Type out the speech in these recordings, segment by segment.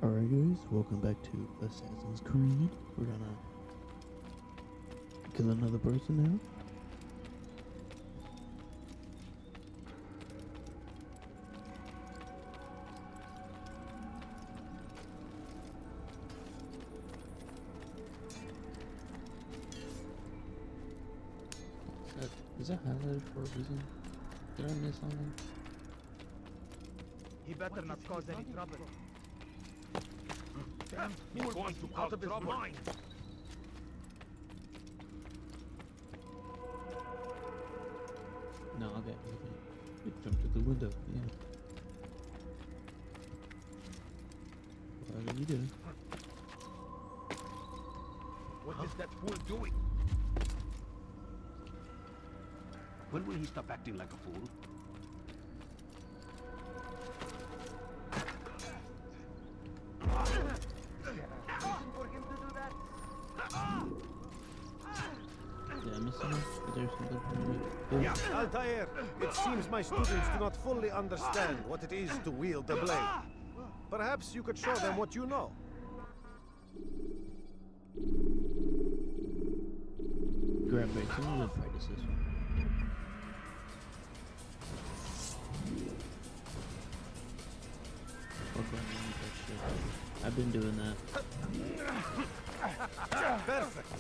Alright guys, welcome back to Assassin's Creed. We're gonna kill another person now. Is that highlighted for a reason? Did I miss something? He better not cause any trouble. Damn, he's going to cause of his mind. No, okay. It jumped through the window, yeah. What are you doing? What is that fool doing? When will he stop acting like a fool? For him to do that? Did I miss something? Is there something for me? Oh, Altair, it seems my students do not fully understand what it is to wield the blade. Perhaps you could show them what you know. grab break. I'm gonna practice this one. I've been doing that. Perfect.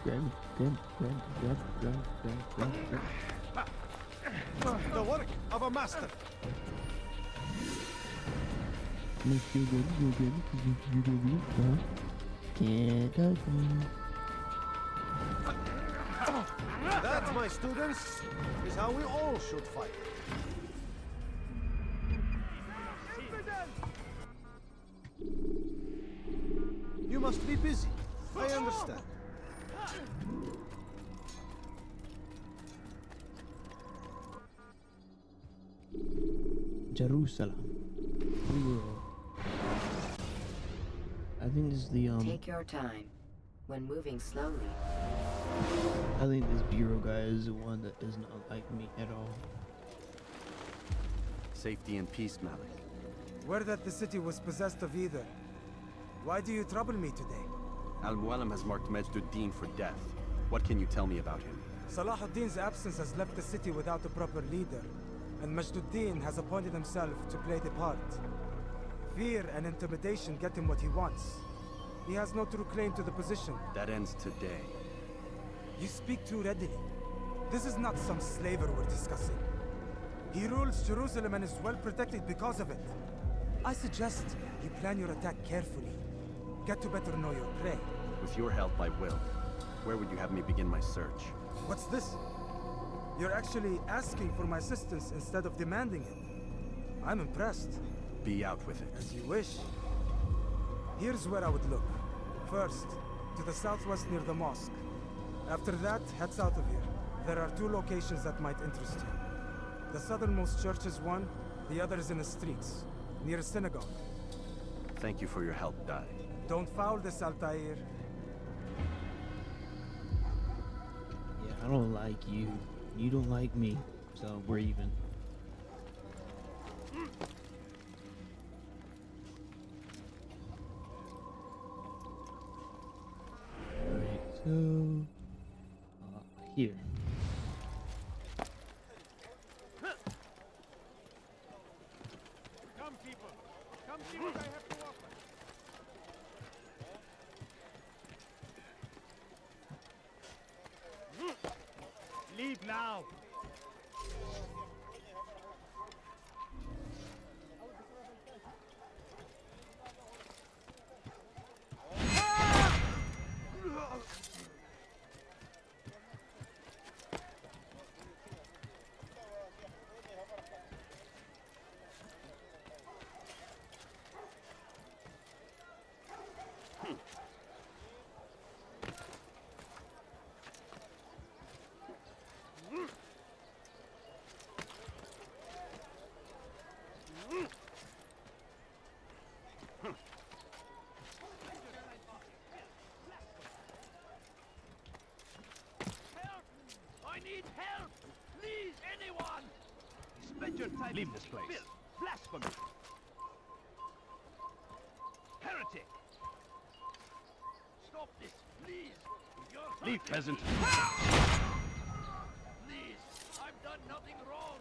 Grab. The work of a master. Make you good, you good, Can't touch me. That, my students, is how we all should fight. You must be busy. I understand. Jerusalem. I think this is the Take your time. When moving slowly. I think this bureau guy is the one that does not like me at all. Safety and peace, Malik. Word that the city was possessed of either. Why do you trouble me today? Al-Mualim has marked Majduddin for death. What can you tell me about him? Salahuddin's absence has left the city without a proper leader, and Majduddin has appointed himself to play the part. Fear and intimidation get him what he wants. He has no true claim to the position. That ends today. You speak too readily. This is not some slaver we're discussing. He rules Jerusalem and is well protected because of it. I suggest you plan your attack carefully. Get to better know your prey. With your help, I will. Where would you have me begin my search? What's this? You're actually asking for my assistance instead of demanding it. I'm impressed. Be out with it. As you wish. Here's where I would look. First, to the southwest near the mosque. After that, head south of here. There are 2 locations that might interest you. The southernmost church is one, the other is in the streets, near a synagogue. Thank you for your help, Dai. Don't foul this, Altair. Yeah, I don't like you. You don't like me. So we're even. Alright, so here. Come, people. Come see what I have to offer. Leave now. Please, anyone! Spend your time. Leave this place. Filth, blasphemy. Heretic! Stop this, please! Leave, peasant! Please! I've done nothing wrong!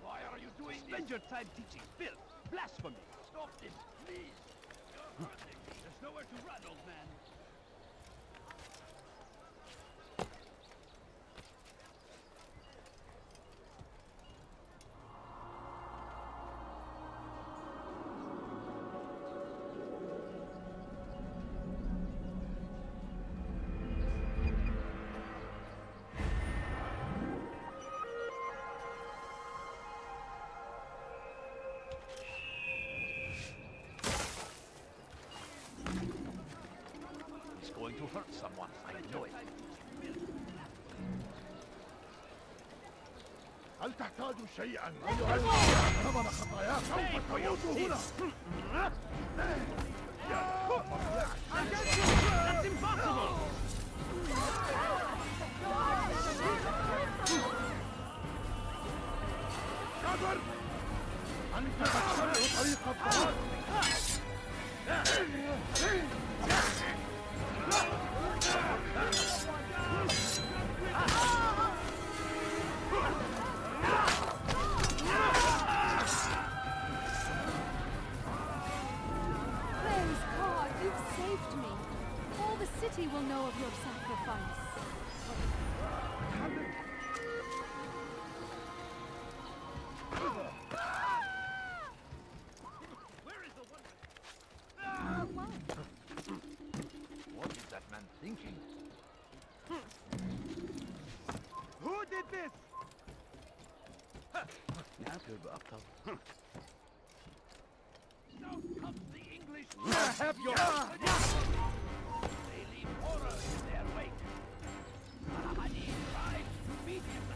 Why are you doing this? Spend your time teaching filth! Blasphemy! Stop this, please! You're hurting me! There's nowhere to run, old man! Going to hurt someone. I know it. هل تحتاج شيئا؟ ثمن خطاياك سوف تموت هنا. That's impossible! شاطر! أنت تقترع طريق الضلال. Praise God, you've saved me. All the city will know of your sacrifice. Where is the one? What is that man thinking? Who did this? So comes the English. Have your... They leave horror in their wake. Salahadin tried to beat him.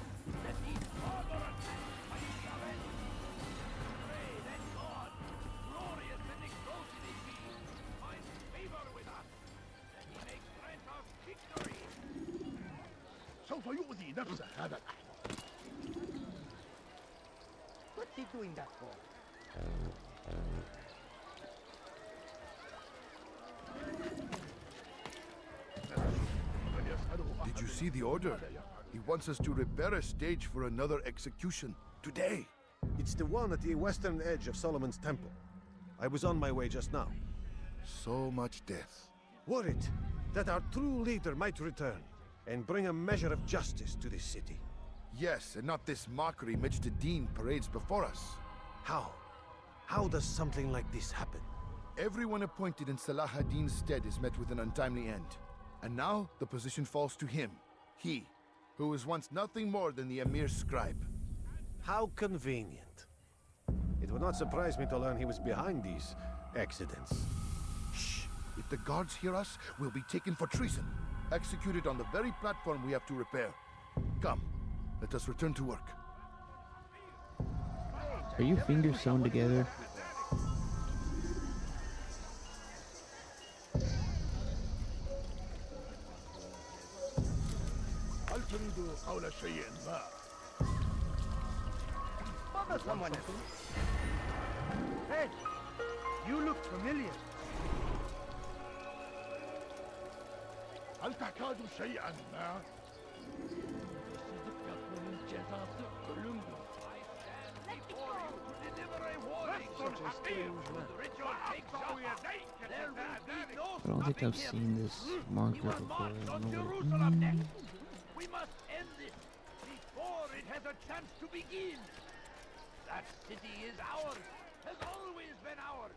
That he further attacked by Yahweh. Pray that God, glorious and exalted is he, finds favor with us, that he may grant us victory. سوف يؤذي نفسه هذا الأحمق. What's he doing that for? Did you see the order? He wants us to repair a stage for another execution. Today! It's the one at the western edge of Solomon's Temple. I was on my way just now. So much death. Worried that our true leader might return and bring a measure of justice to this city. Yes, and not this mockery Mitch the Dean parades before us. How? How does something like this happen? Everyone appointed in Salah ad-Din's stead is met with an untimely end. And now the position falls to him. He, who was once nothing more than the Emir's scribe. How convenient. It would not surprise me to learn he was behind these accidents. Shh! If the guards hear us, we'll be taken for treason. Executed on the very platform we have to repair. Come, let us return to work. Are your fingers sewn together? هل تريد قول شيء ما؟ Someone. Hey, you look familiar. هل تحتاج شيئا ما؟ I don't think I've seen this marker before. I don't know what We must end this before it has a chance to begin. That city is ours, has always been ours,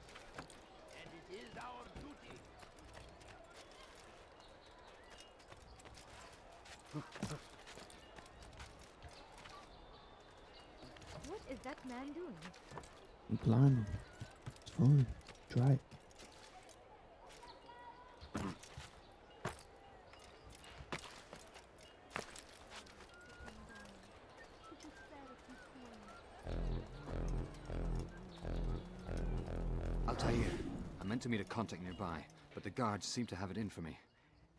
and it is our duty. What is that man doing? I'm climbing. It's fun. Try it. Altair, I meant to meet a contact nearby, but the guards seem to have it in for me.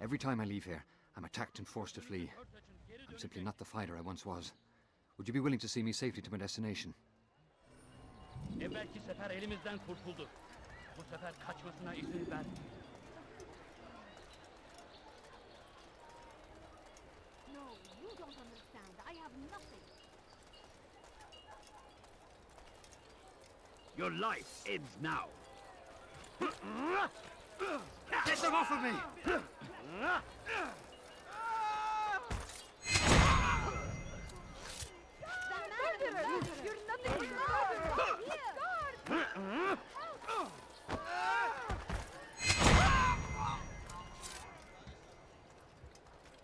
Every time I leave here, I'm attacked and forced to flee. I'm simply not the fighter I once was. Would you be willing to see me safely to my destination? Evvelki sefer elimizden kurtuldu. Bu sefer kaçmasına izin ver. No, you don't understand. I have nothing. Your life ends now. Get them off of me! Murderer! You're nothing but a murderer!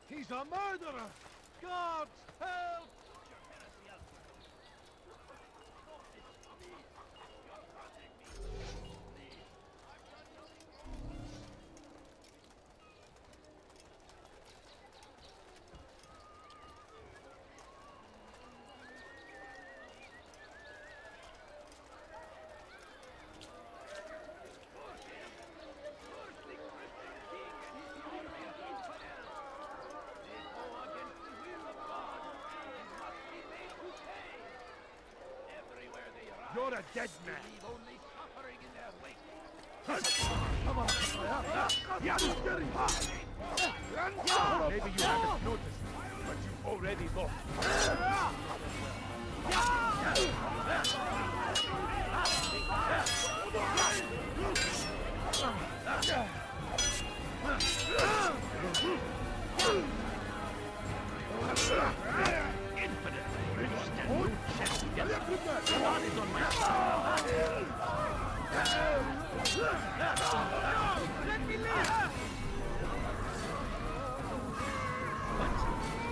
He's a murderer! Guards, help! You're a dead man. Leave only suffering in their wake. Come on, maybe you haven't noticed, but you've already lost. Let me live!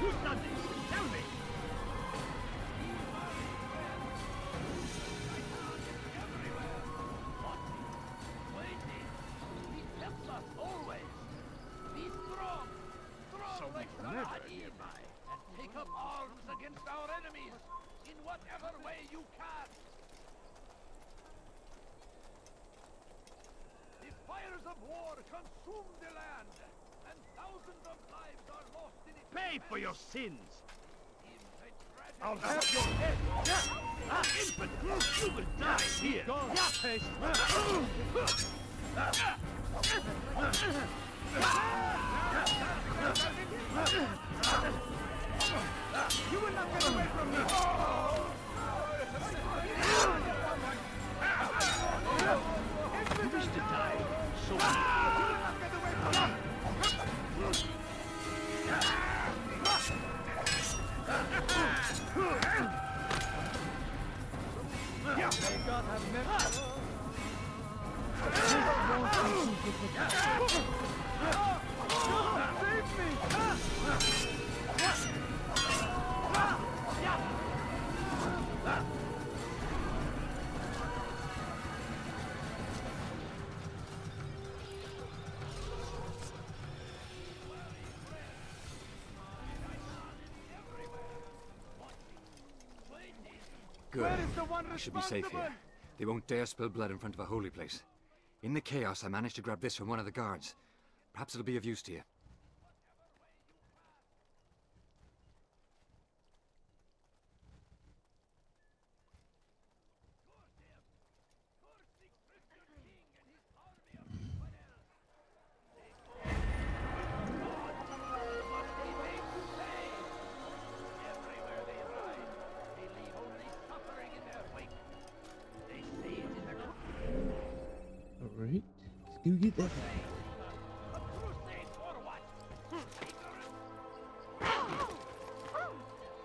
Who's done this? Tell me! Waiting! He helps us always! Be strong! Strong like Saladin! And take up arms against our enemies! In whatever way you can! The fires of war consume the land, and thousands of lives are lost in its... Pay for your sins! I'll have your head! Infant! You will die here! You will not get away from me! You wish to die, so You will not get away from me! May God have mercy. Save me! Good. Where is the one I should be safe here. They won't dare spill blood in front of a holy place. In the chaos, I managed to grab this from one of the guards. Perhaps it'll be of use to you. Alright, let's go get that.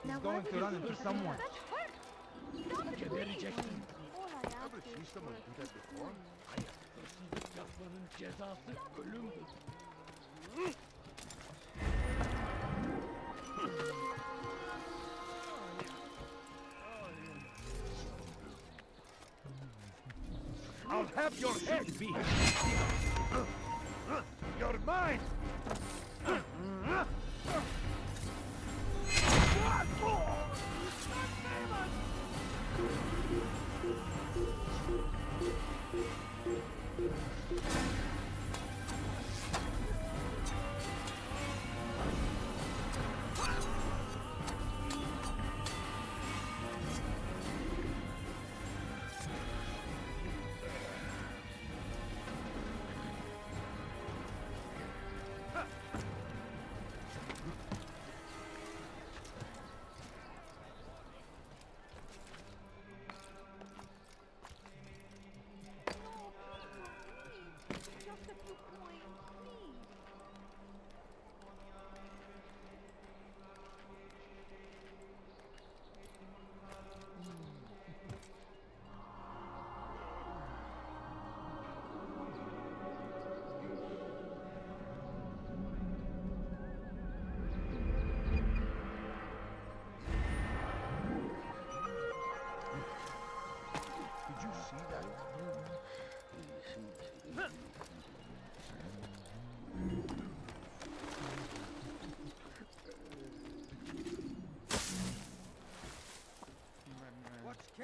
He's going to run into someone. They rejected him. All I ask Ever is see someone do that before? Yapmanın cezası ölümdür. I'll have your head be. You're mine!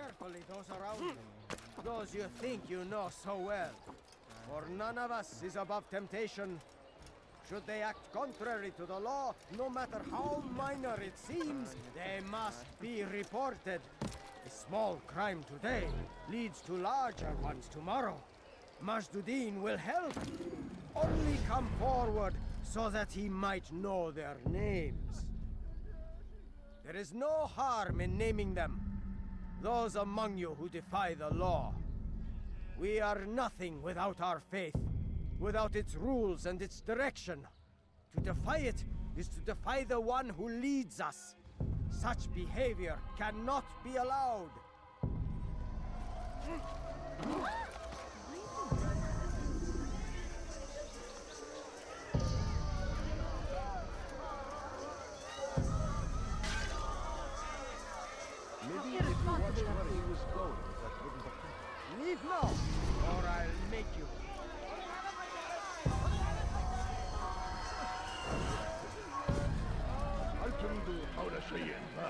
carefully those around you. Those you think you know so well. For none of us is above temptation. Should they act contrary to the law, no matter how minor it seems, they must be reported. A small crime today leads to larger ones tomorrow. Majduddin will help. Only come forward so that he might know their names. There is no harm in naming them. Those among you who defy the law. We are nothing without our faith, without its rules and its direction. To defy it is to defy the one who leads us. Such behavior cannot be allowed. Maybe if you watched where he was going, that wouldn't have... Leave now, or I'll make you. هل تريد قول شيء ما؟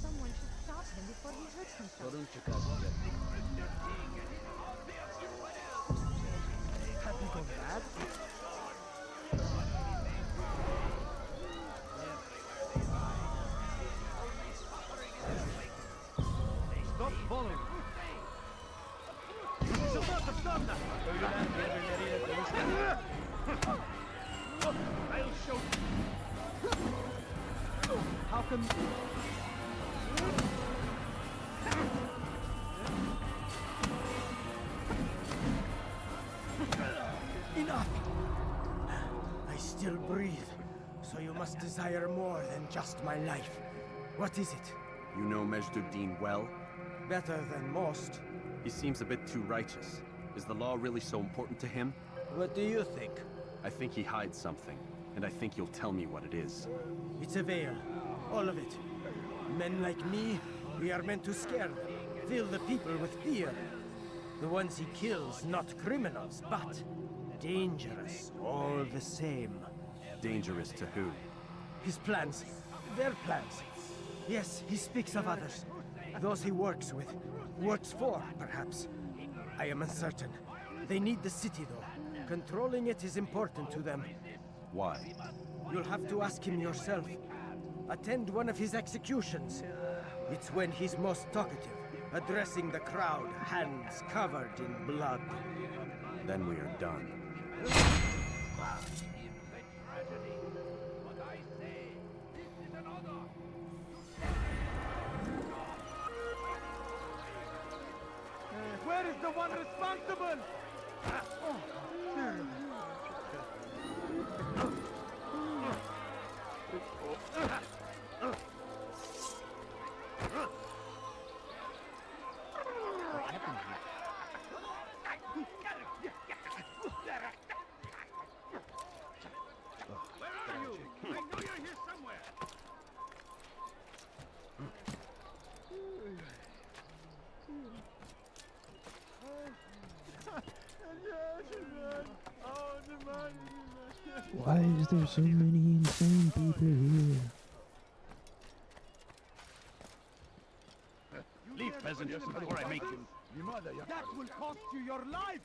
Someone should stop him before he hurts himself. Sorun çıkartacak. Have you gone mad? Stop following. Ölüler birbirleriyle konuşmuyor. I'll show How come... Enough! I still breathe, so you must desire more than just my life. What is it? You know Majduddin well? Better than most. He seems a bit too righteous. Is the law really so important to him? What do you think? I think he hides something, and I think you'll tell me what it is. It's a veil. All of it. Men like me, we are meant to scare them, fill the people with fear. The ones he kills, not criminals, but dangerous all the same. Dangerous to who? His plans, their plans. Yes, he speaks of others. Those he works with, works for, perhaps. I am uncertain. They need the city, though. Controlling it is important to them. Why? You'll have to ask him yourself. Attend one of his executions. It's when he's most talkative, addressing the crowd, hands covered in blood. Then we are done. Where is the one responsible? Where are you? I know you're here somewhere. Why is there so many insane people here? Leave, peasant, before I make you. That will cost you your life!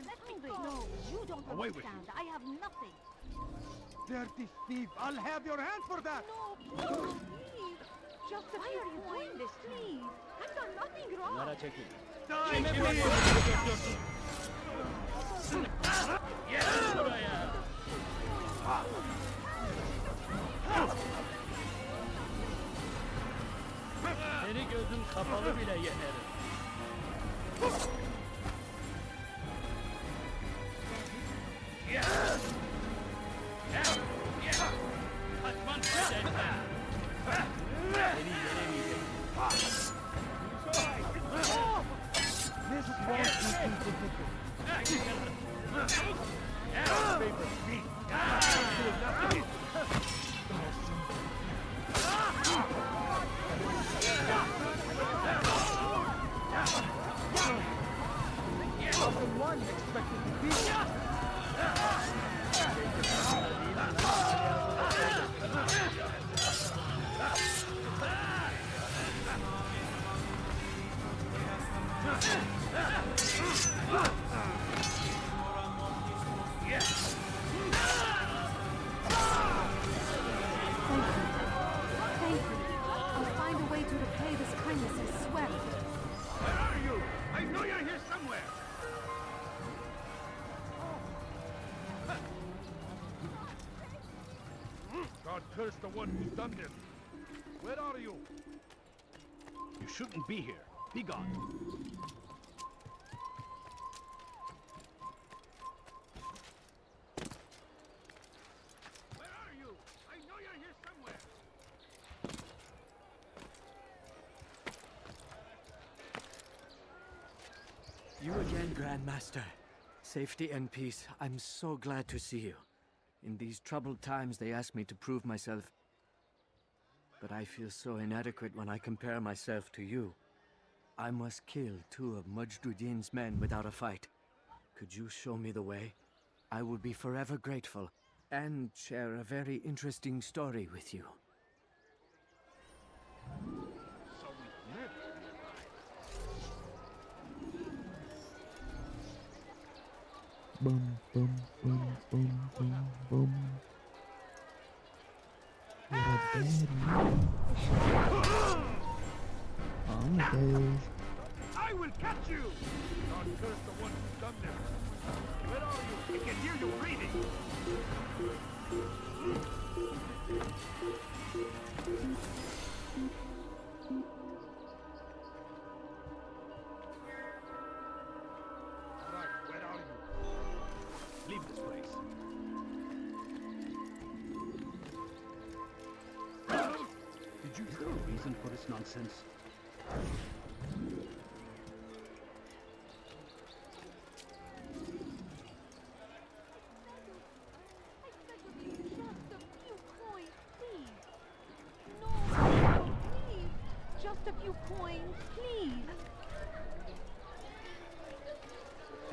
Let me go. No, you don't Away with understand. I have nothing. Dirty thief! I'll have your hand for that! No, please. Just a few coins, please. I've done nothing wrong. Seni gözüm kapalı bile yenerim. Kaçman şeyden. Seni yenemeyecek. Thank you. I'll find a way to repay this kindness, I swear. Where are you? I know you're here somewhere. God curse the one who's done this. Where are you? You shouldn't be here. Be gone. Where are you? I know you're here somewhere. You again, Grandmaster. Safety and peace. I'm so glad to see you. In these troubled times, they ask me to prove myself. But I feel so inadequate when I compare myself to you. I must kill 2 of Mujduddin's men without a fight. Could you show me the way? I will be forever grateful, and share a very interesting story with you. So we live. Boom, boom, boom, boom, boom, boom. What a bad man. Okay. I will catch you! God curse the one who's done this. Where are you? I can hear you breathing. All right, where are you? Leave this place. Did you hear the reason for this nonsense? Just a few coins, please.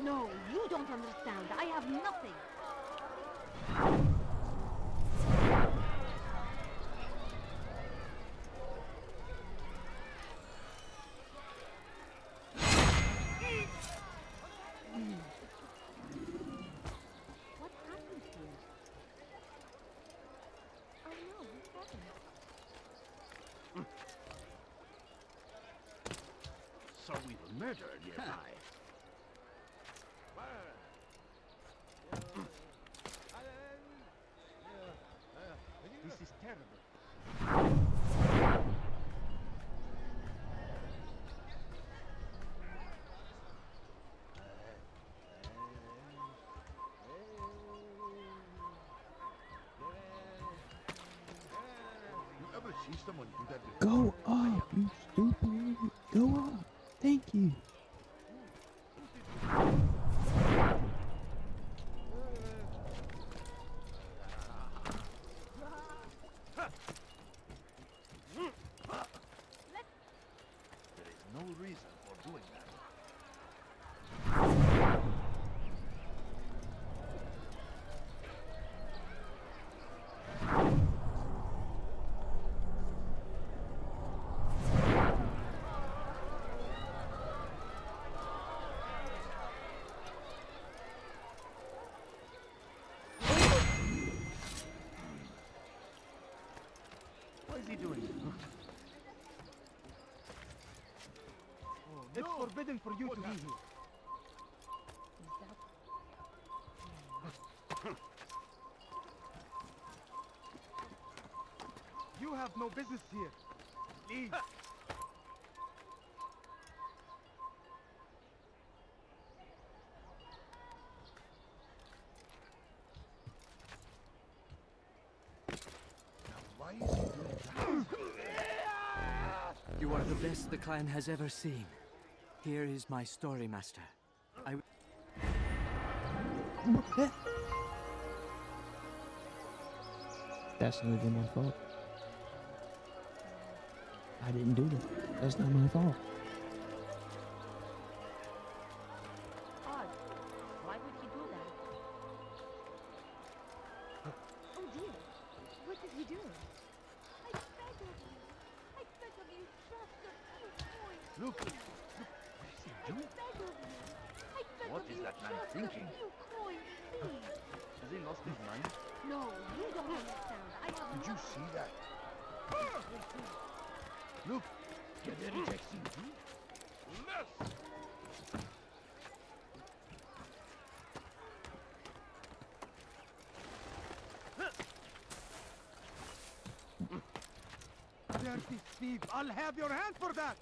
No, you don't understand. I have nothing. What happened to you? Oh no, what happened? So we will murder nearby. This is terrible. You ever see someone do that before? Go up, you stupid. Go up. Thank you. There is no reason for doing that. forbidden for you to be here. You have no business here. Leave. Why is he doing that? You are the best the clan has ever seen. Here is my story, Master. That's not even my fault. I didn't do that. That's not my fault. Odd. Why would he do that? Oh dear. What is he doing? I beg of you. I beg of you, just a few coins. Look, what is he doing? I beg of you. I beg What of is you, that man just thinking? a few coins, please. Has he lost his mind? No, you don't understand. I have Did you see that? Look, get the rejection. Less. Dirty thief! I'll have your hand for that!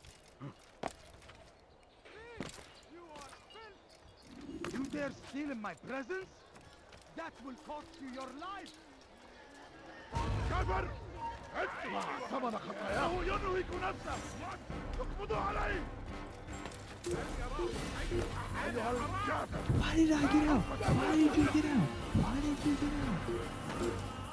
You dare steal in my presence? That will cost you your life! كبر! ادفع ثمن خطاياه ينهك نفسه! اقبضوا عليه! أيها الكافر! Why did I get out? Why did you get out? Why did you get out?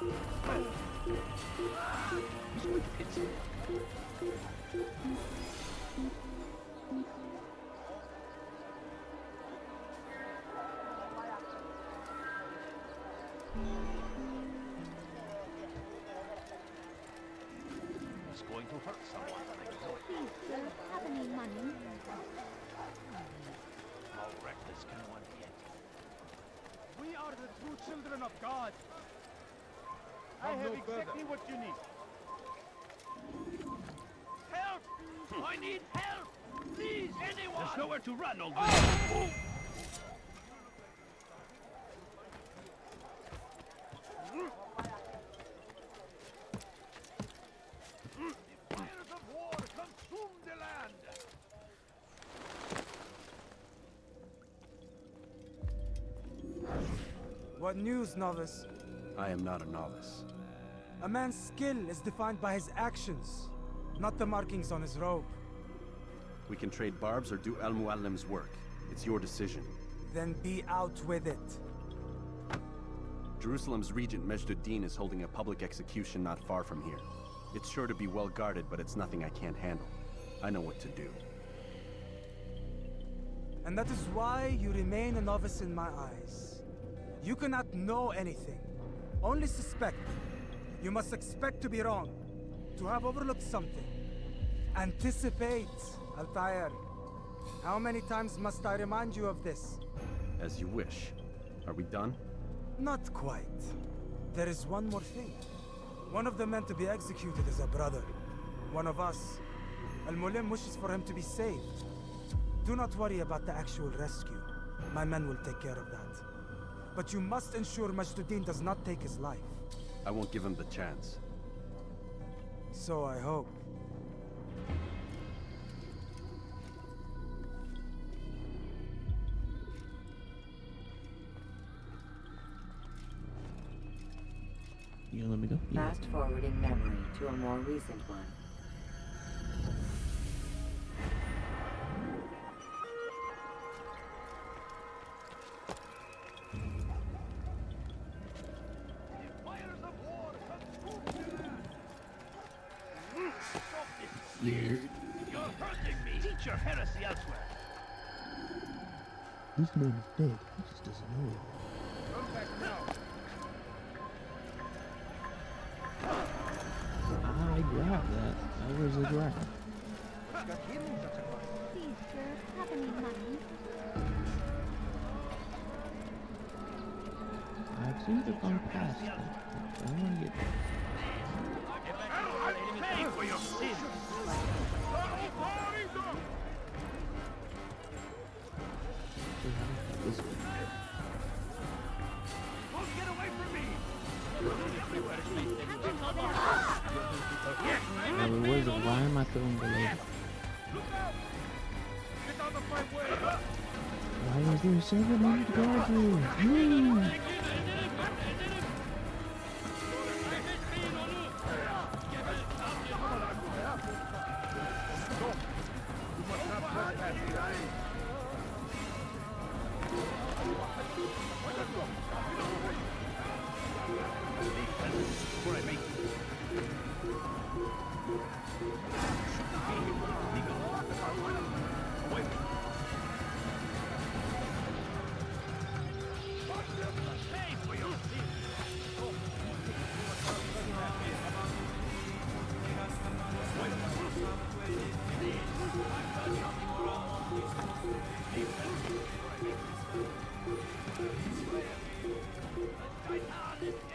It's going to hurt someone. Please, sir, have any money? How reckless can one get? We are the true children of God! I Come have no further. exactly what you need. Help! I need help! Please, anyone! There's nowhere to run, old man. The fires of war consume the land! What news, novice? I am not a novice. A man's skill is defined by his actions, not the markings on his robe. We can trade barbs or do Al-Muallim's work. It's your decision. Then be out with it. Jerusalem's regent Majd-ud-Din is holding a public execution not far from here. It's sure to be well guarded, but it's nothing I can't handle. I know what to do. And that is why you remain a novice in my eyes. You cannot know anything, only suspect. You must expect to be wrong, to have overlooked something. Anticipate, Altair. How many times must I remind you of this? As you wish. Are we done? Not quite. There is one more thing. One of the men to be executed is a brother. One of us. Al-Mulim wishes for him to be saved. Do not worry about the actual rescue. My men will take care of that. But you must ensure Majd-ud-Din does not take his life. I won't give him the chance. So I hope. You gonna let me go? Yeah. Fast forwarding memory to a more recent one. Weird. You're hurting me! Teach your heresy elsewhere! This man is dead. He just doesn't know it. Come back now. I grabbed that. That was a grab. What's got him in such a fuss? Please, sir, have any money? I seem to have gone past that. I don't want to get I'll pay for your sins! throwing below. Look out! Get out of my way! Why is there 700 guards here? Move!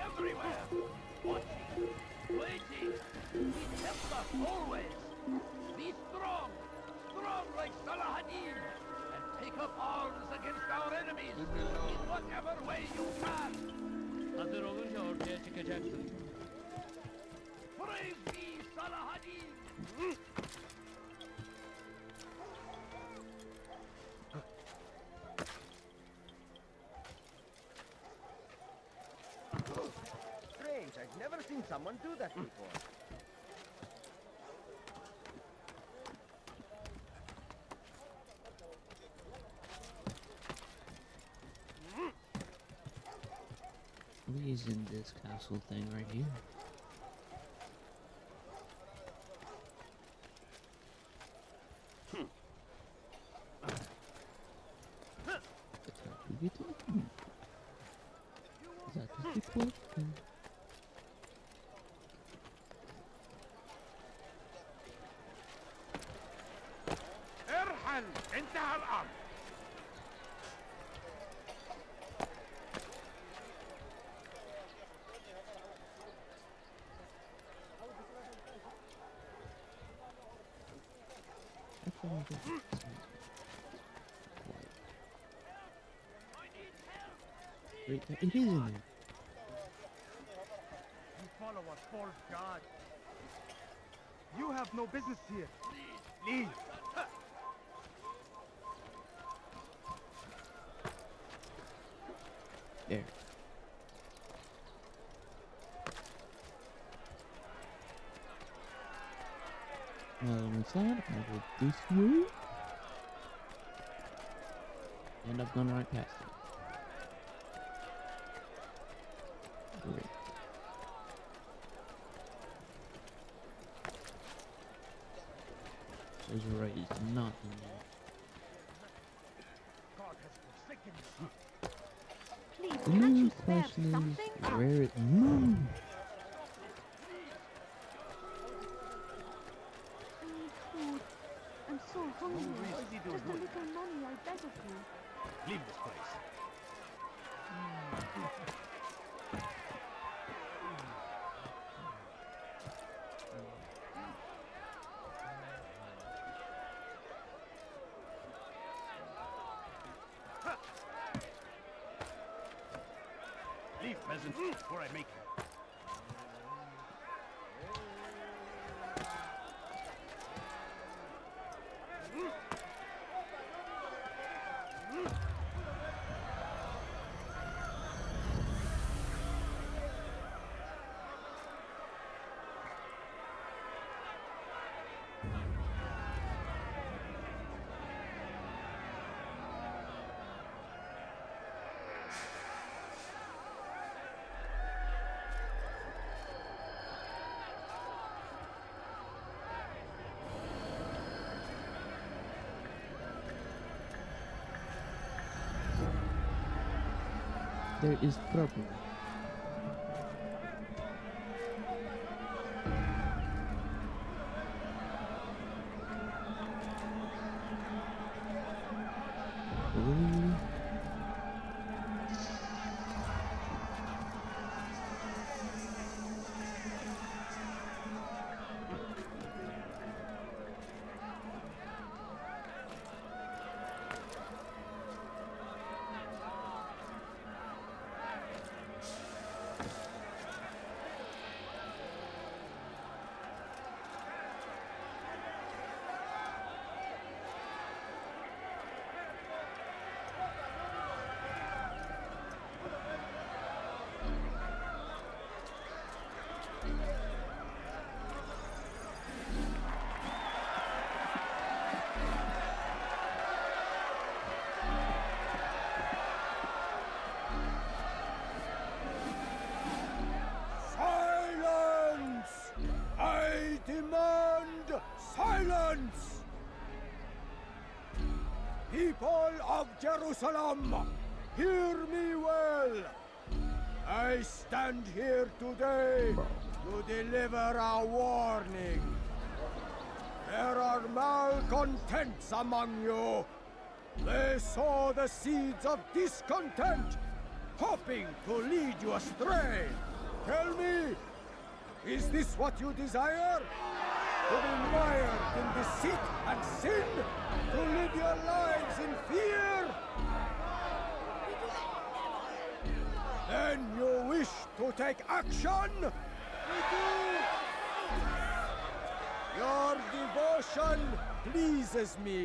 Everywhere! Watching, waiting! Remember always! Be strong! Strong like Salahadin! And take up arms against our enemies! In whatever way you can! Hazır olunca ortaya çıkacaksın. Praise be Salahadin! Strange, I've never seen someone do that before. What is in this castle thing right here? That's how you get it. Is that just the question? ارحل! انتهى الأمر! Wait, it is in there. You follow a false god. You have no business here. Leave. There. Well, inside, I go this way. And I've gone right past it. Great. Those are right, it's not in there. God has forsaken you. Please, The can't new you spare question is something? where it moved. I need food. I'm so hungry. Easy to Just a do. little money, I beg of you. Leave this place. Leave, peasant, before I make you. There is trouble. Ooh. People of Jerusalem, hear me well. I stand here today to deliver a warning. There are malcontents among you. They sow the seeds of discontent, hoping to lead you astray. Tell me, is this what you desire? To be mired in deceit and sin? To live your lives in fear? Then you wish to take action? We do! Your devotion pleases me.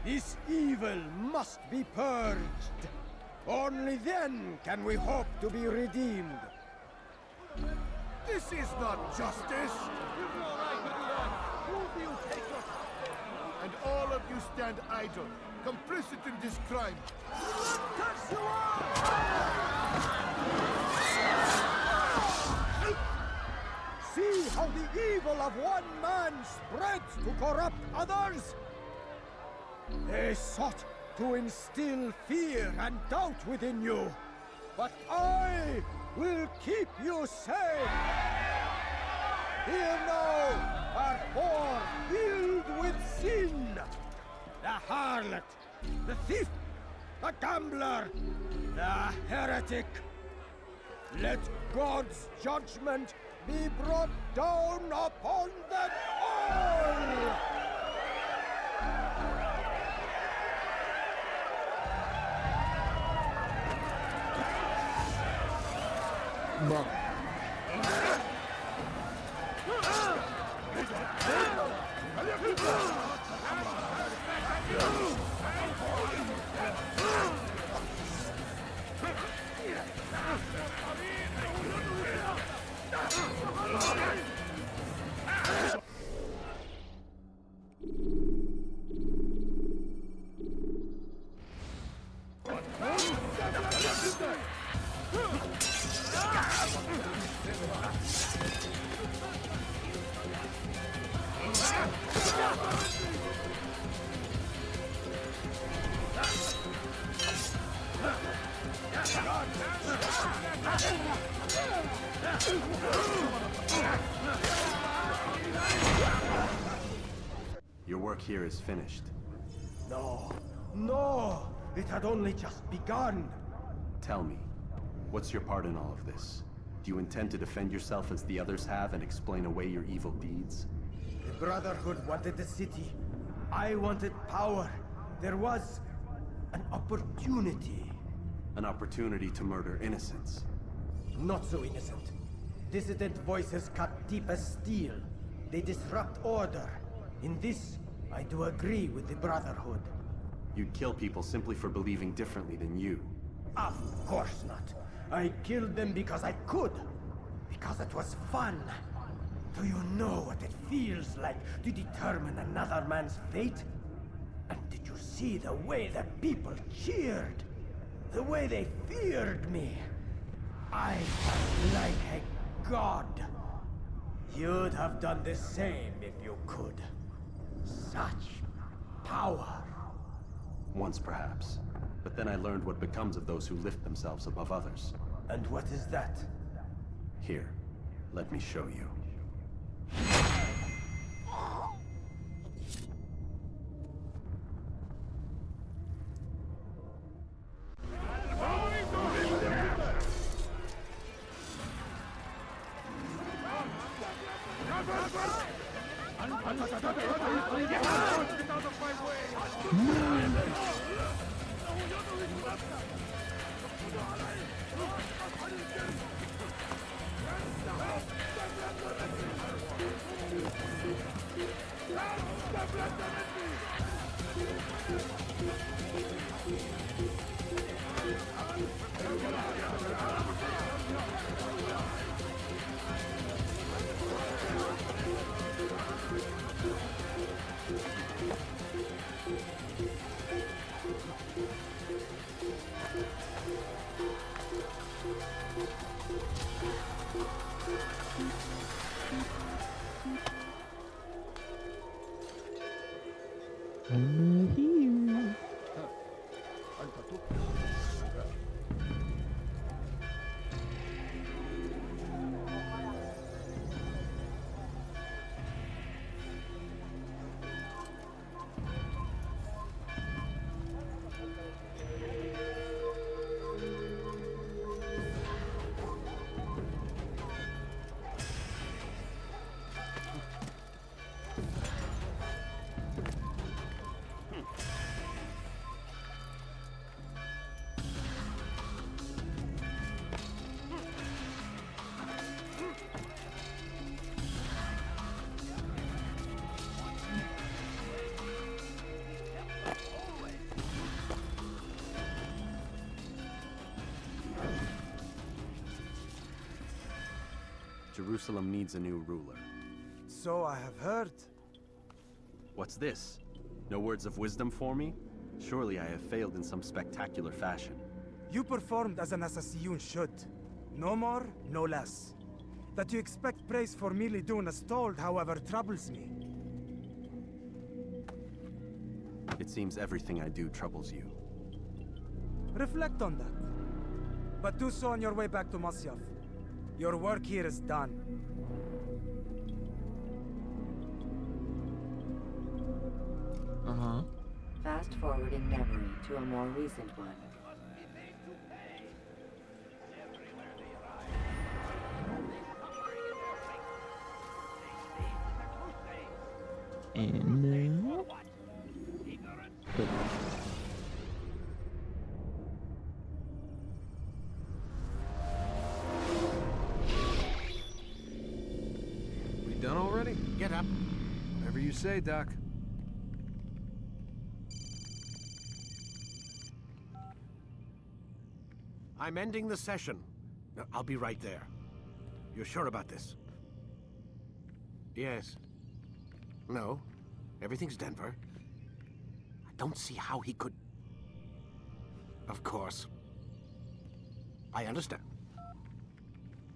This evil must be purged. Only then can we hope to be redeemed. This is not justice! And all of you stand idle, complicit in this crime. See how the evil of one man spreads to corrupt others? They sought to instill fear and doubt within you, but I will keep you safe. Here now are four filled with sin. The harlot, the thief, the gambler, the heretic. Let God's judgment be brought down upon them all! Your work here is finished. No, no! It had only just begun. Tell me, what's your part in all of this? Do you intend to defend yourself as the others have and explain away your evil deeds? The Brotherhood wanted the city. I wanted power. There was an opportunity. An opportunity to murder innocents. Not so innocent. Dissident voices cut deep as steel. They disrupt order. In this, I do agree with the Brotherhood. You'd kill people simply for believing differently than you. Of course not. I killed them because I could. Because it was fun. Do you know what it feels like to determine another man's fate? And did you see the way the people cheered? The way they feared me? I was like a god. You'd have done the same if you could. Such power. Once perhaps. But then I learned what becomes of those who lift themselves above others. And what is that? Here, let me show you. I'm not here. Jerusalem needs a new ruler. So I have heard. What's this? No words of wisdom for me? Surely I have failed in some spectacular fashion. You performed as an assassin should. No more, no less. That you expect praise for merely doing as told, however, troubles me. It seems everything I do troubles you. Reflect on that. But do so on your way back to Masyaf. Your work here is done. Uh-huh. Fast forwarding memory to a more recent one. And We done already? Get up. Whatever you say, Doc. I'm ending the session. I'll be right there. You're sure about this? Yes. No. Everything's Denver. I don't see how he could... Of course. I understand.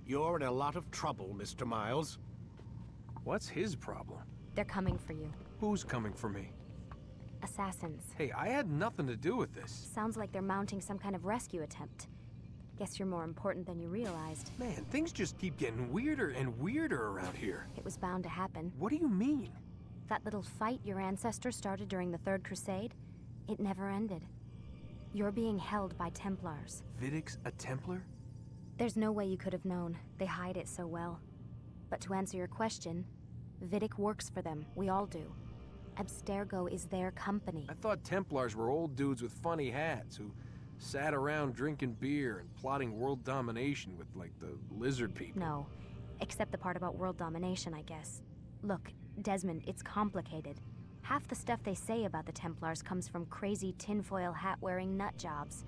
You're in a lot of trouble, Mr. Miles. What's his problem? They're coming for you. Who's coming for me? Assassins. Hey, I had nothing to do with this. Sounds like they're mounting some kind of rescue attempt. Guess you're more important than you realized. Man, things just keep getting weirder and weirder around here. It was bound to happen. What do you mean? That little fight your ancestors started during the Third Crusade, it never ended. You're being held by Templars. Vidic's a Templar? There's no way you could have known. They hide it so well. But to answer your question, Vidic works for them. We all do. Abstergo is their company. I thought Templars were old dudes with funny hats who sat around drinking beer and plotting world domination with, like, the lizard people. No, except the part about world domination, I guess. Look, Desmond, it's complicated. Half the stuff they say about the Templars comes from crazy tinfoil hat-wearing nut jobs.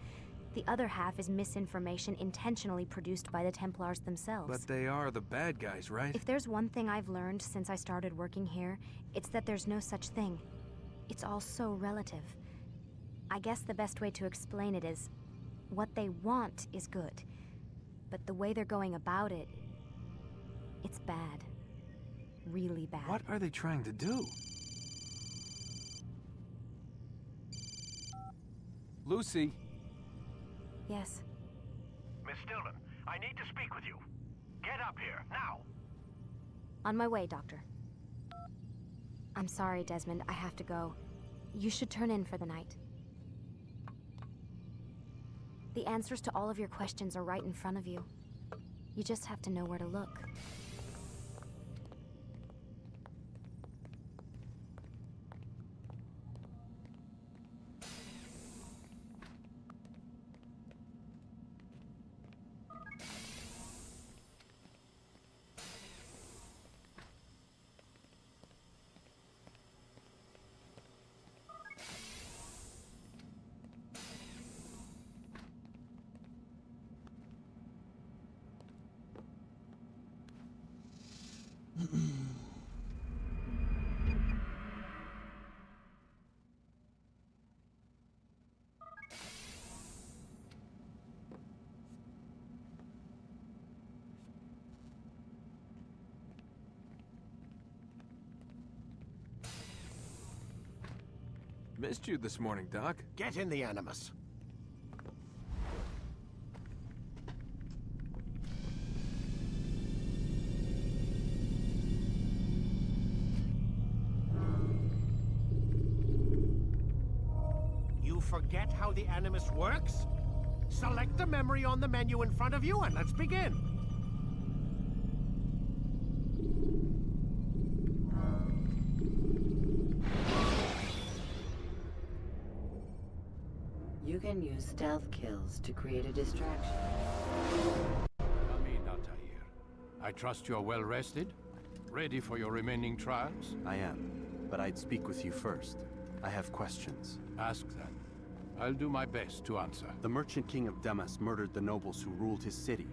The other half is misinformation intentionally produced by the Templars themselves. But they are the bad guys, right? If there's one thing I've learned since I started working here, it's that there's no such thing. It's all so relative. I guess the best way to explain it is, what they want is good. But the way they're going about it, it's bad. Really bad. What are they trying to do? Lucy. Yes. Miss Stillman, I need to speak with you. Get up here, now! On my way, Doctor. I'm sorry, Desmond. I have to go. You should turn in for the night. The answers to all of your questions are right in front of you. You just have to know where to look. Missed you this morning, Doc. Get in the Animus. You forget how the Animus works? Select the memory on the menu in front of you and let's begin. You can use stealth kills to create a distraction. Amin Altair. I trust you're well rested? Ready for your remaining trials? I am, but I'd speak with you first. I have questions. Ask them. I'll do my best to answer. The Merchant King of Damas murdered the nobles who ruled his city.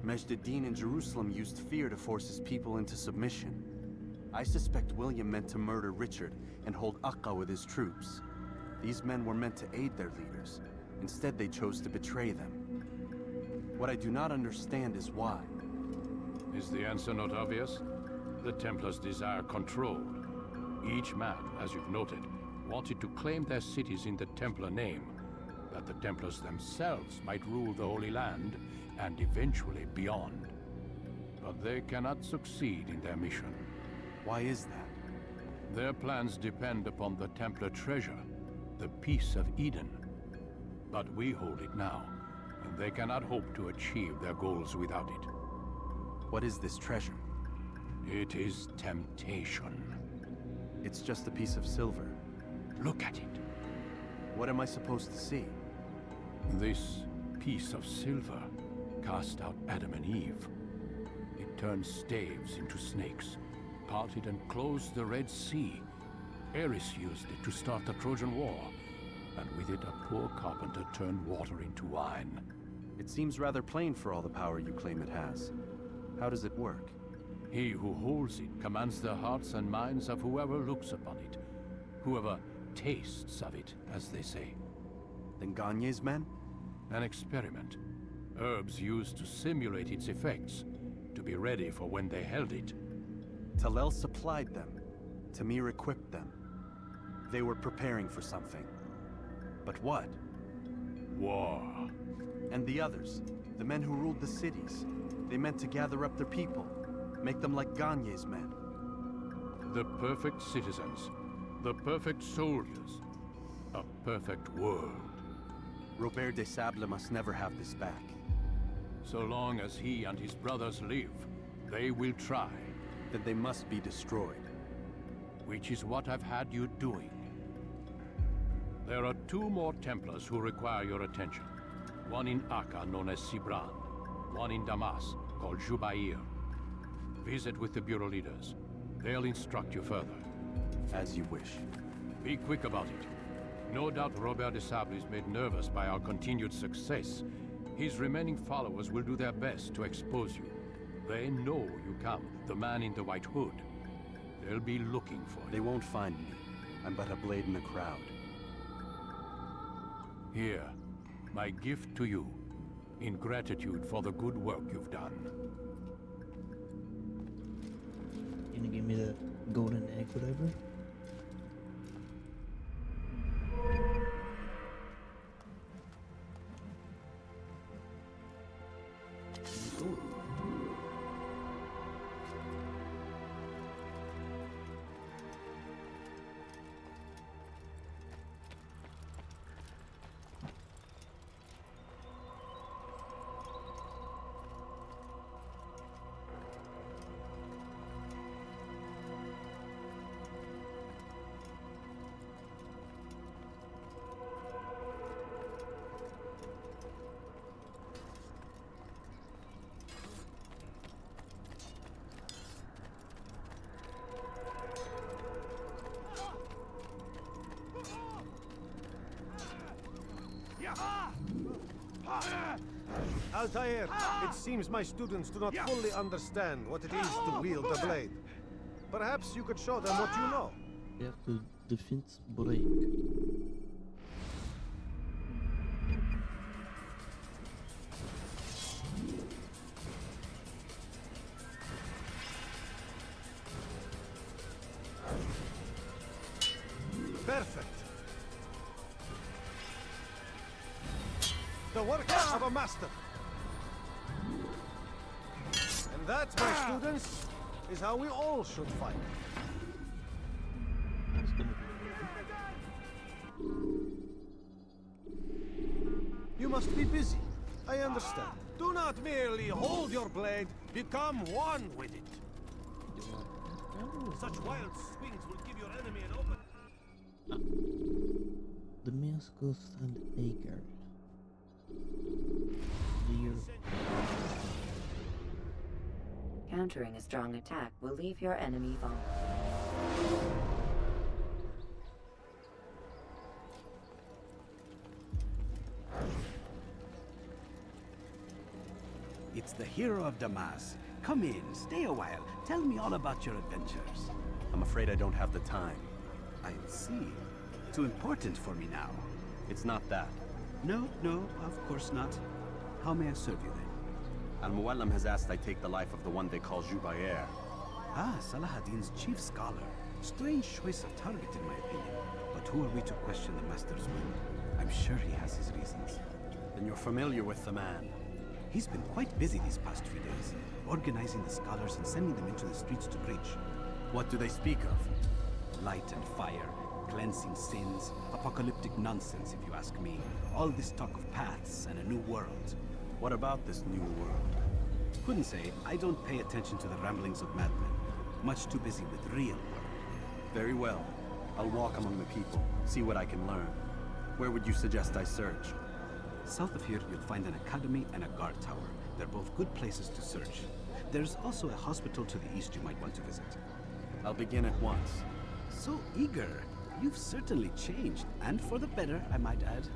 Majd ad-Din in Jerusalem used fear to force his people into submission. I suspect William meant to murder Richard and hold Akka with his troops. These men were meant to aid their leaders. Instead, they chose to betray them. What I do not understand is why. Is the answer not obvious? The Templars desire control. Each man, as you've noted, wanted to claim their cities in the Templar name, that the Templars themselves might rule the Holy Land and eventually beyond. But they cannot succeed in their mission. Why is that? Their plans depend upon the Templar treasure, the Peace of Eden. But we hold it now, and they cannot hope to achieve their goals without it. What is this treasure? It is temptation. It's just a piece of silver. Look at it. What am I supposed to see? This piece of silver cast out Adam and Eve. It turned staves into snakes, parted and closed the Red Sea. Ares used it to start the Trojan War, and with it a poor carpenter turned water into wine. It seems rather plain for all the power you claim it has. How does it work? He who holds it commands the hearts and minds of whoever looks upon it, whoever tastes of it, as they say. Then Gagne's men? An experiment. Herbs used to simulate its effects, to be ready for when they held it. Talel supplied them. Tamir equipped them. They were preparing for something. But what? War. And the others, the men who ruled the cities, they meant to gather up their people, make them like Gagne's men. The perfect citizens, the perfect soldiers, a perfect world. Robert de Sable must never have this back. So long as he and his brothers live, they will try. Then they must be destroyed. Which is what I've had you doing. There are 2 more Templars who require your attention. One in Akka, known as Sibran. One in Damas, called Jubair. Visit with the Bureau leaders. They'll instruct you further. As you wish. Be quick about it. No doubt Robert de Sable is made nervous by our continued success. His remaining followers will do their best to expose you. They know you come, the man in the white hood. They'll be looking for you. They won't find me. I'm but a blade in the crowd. Here, my gift to you, in gratitude for the good work you've done. You gonna give me the golden egg, whatever? Altair, it seems my students do not fully understand what it is to wield a blade. Perhaps you could show them what you know. You have to defense break. Perfect. The work of a master. And that, my students, is how we all should fight. You must be busy. I understand. Do not merely hold your blade, become one with it. Such wild swings will give your enemy an open... Damascus and Agar. Countering a strong attack will leave your enemy vulnerable. It's the hero of Damas. Come in, stay a while. Tell me all about your adventures. I'm afraid I don't have the time. I see. Too important for me now. It's not that. No, of course not. How may I serve you then? Al-Muallim has asked I take the life of the one they call Jubair. Ah, Salah-ad-Din's chief scholar. Strange choice of target, in my opinion. But who are we to question the Master's will? I'm sure he has his reasons. Then you're familiar with the man. He's been quite busy these past few days, organizing the scholars and sending them into the streets to preach. What do they speak of? Light and fire, cleansing sins, apocalyptic nonsense, if you ask me. All this talk of paths and a new world. What about this new world? Couldn't say. I don't pay attention to the ramblings of madmen. Much too busy with real work. Very well. I'll walk among the people, see what I can learn. Where would you suggest I search? South of here, you'll find an academy and a guard tower. They're both good places to search. There's also a hospital to the east you might want to visit. I'll begin at once. So eager. You've certainly changed, and for the better, I might add.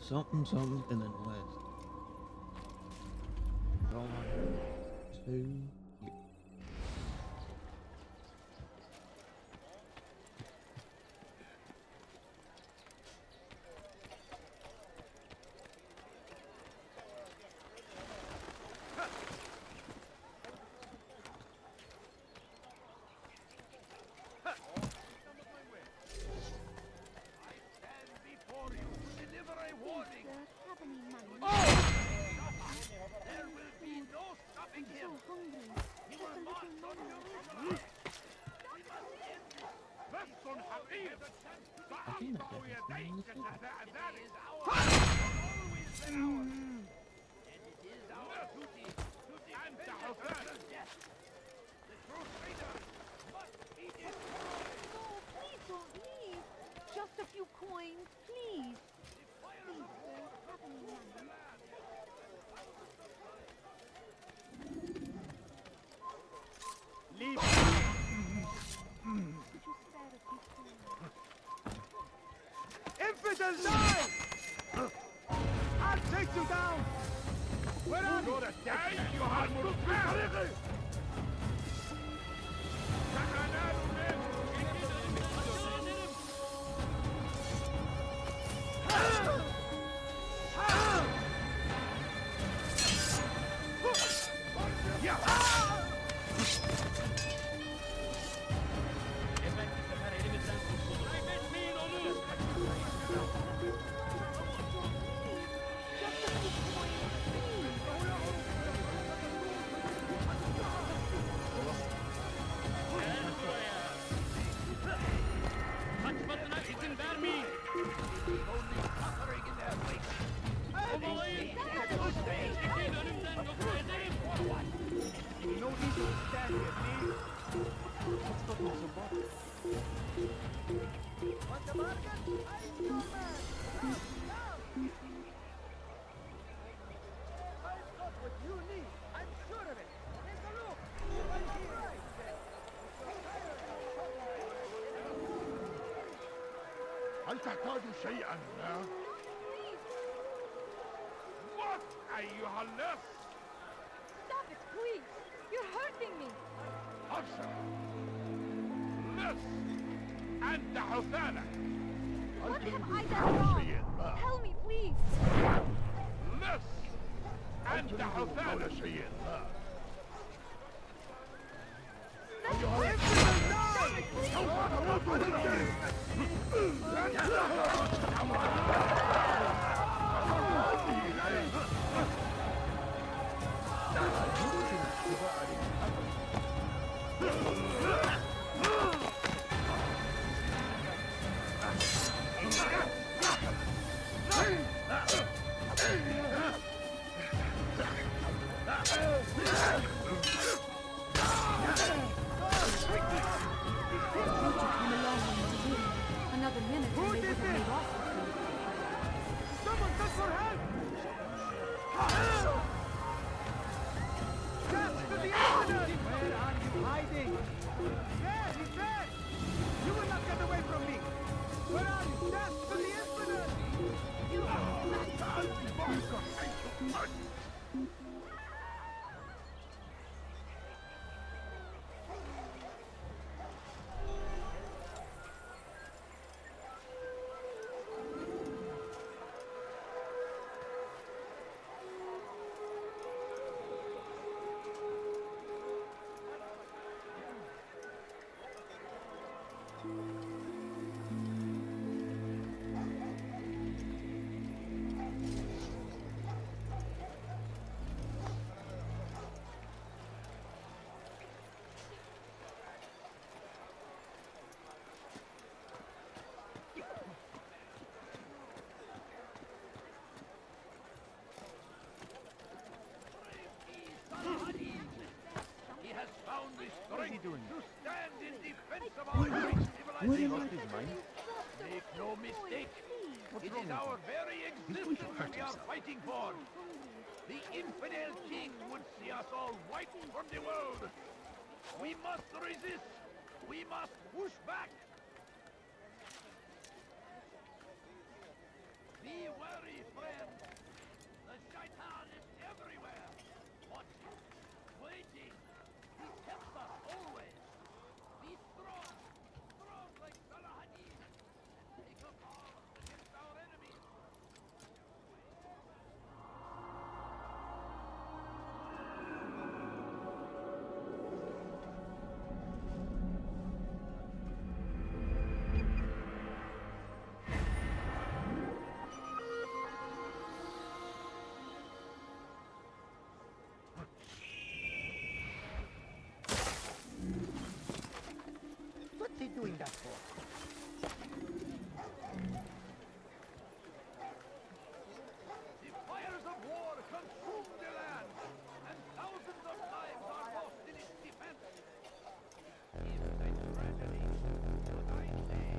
Something in the west. All I heard was who you. Just a few coins, please. Please, sir, have any money. Leave. Could you spare a few coins? Infidel, die! I'll take you down! Where are you? You are هل تحتاج شيئا ما؟ What, أيها اللص? Stop it, please! You're hurting me! أبشر! لص! أنت حثالة! What have I done wrong? Tell me, please! لص! أنت حثالة! شيء ما. Another minute and they would have made off with me. Someone send for help! Death to the Infidel! Where are you hiding? There, he's Get away from me! Where are you? Death to the infidel! He has found the strength to stand in defense of What? our great What civilization. am I? Make no mistake, it is our very existence we are fighting for. The infidel king would see us all wiped from the world. We must resist. We must push back. Be wary, friend. The shaitan is everywhere. Watching, waiting. He tempts us always. Be strong. Strong like Salahadin. And take up arms against our enemies. What's he doing that for? The fires of war consume the land, and thousands of lives are lost in its defense.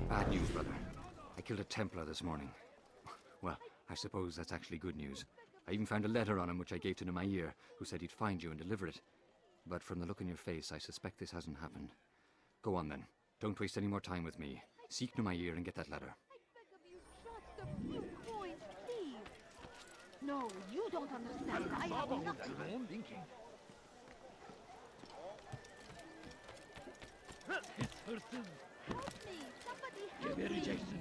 Bad news, brother. I killed a Templar this morning. Well, I suppose that's actually good news. I even found a letter on him which I gave to Nemair, who said he'd find you and deliver it. But from the look in your face, I suspect this hasn't happened. Go on then. Don't waste any more time with me. Seek Nemair and get that letter. Just a few coins, please. No, you don't understand. I have nothing. Help me! Somebody help me! Please help me!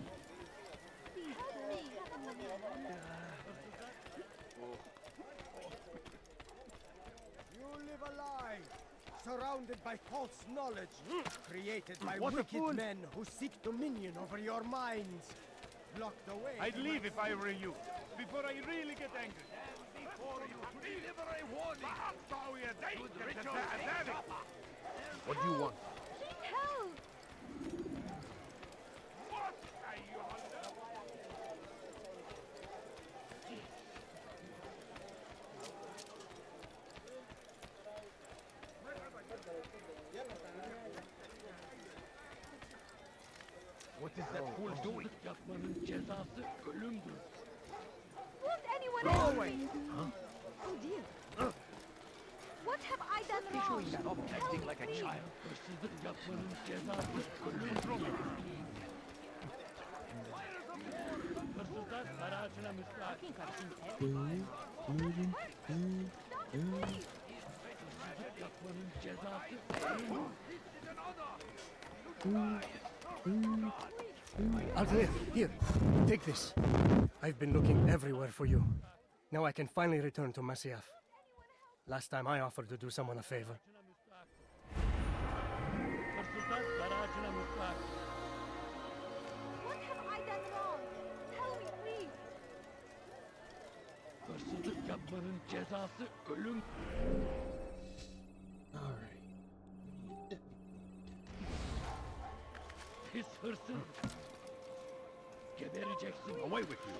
You live a lie, surrounded by false knowledge, created by What a wicked fool. men who seek dominion over your minds. Blocked away. I'd leave if I were you, before I really get angry. And before you deliver a warning. What do you want? Seek help! What is that fool doing? Won't anyone Go help away. me? Huh? Oh dear. What have I done wrong? Stop acting like a me. child. Altair, here, take this. I've been looking everywhere for you. Now I can finally return to Masyaf. Last time I offered to do someone a favor. What have I done wrong? Tell me, please. Hırsızlık yapmanın cezası ölüm. Pis hırsız. Gebereceksin. Away with you.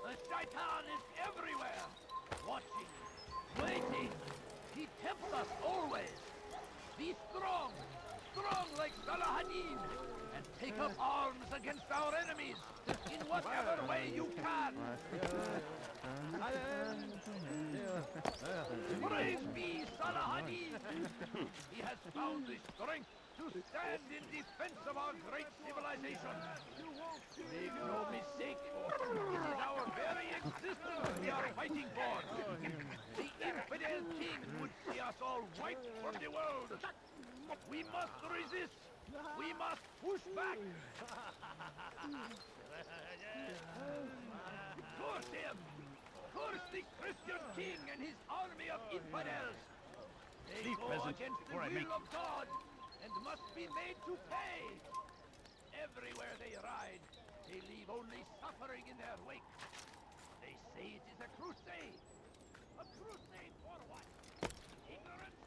The shaitan is everywhere. Watching, waiting. He tempts us always. Be strong. Strong like Salahadin. And take up arms against our enemies. In whatever way you can. Praise be Salah-ad-Din! He has found the strength to stand in defense of our great civilization. Make no mistake, it is our very existence we are fighting for. The infidel king would see us all wiped from the world. We must resist. We must push back. Curse him! Curse the Christian king and his army of infidels! They Leave, go peasant, against the before I make will of God and must be made to pay. Everywhere they ride, they leave only suffering in their wake. They say it is a crusade. A crusade for what? Ignorance?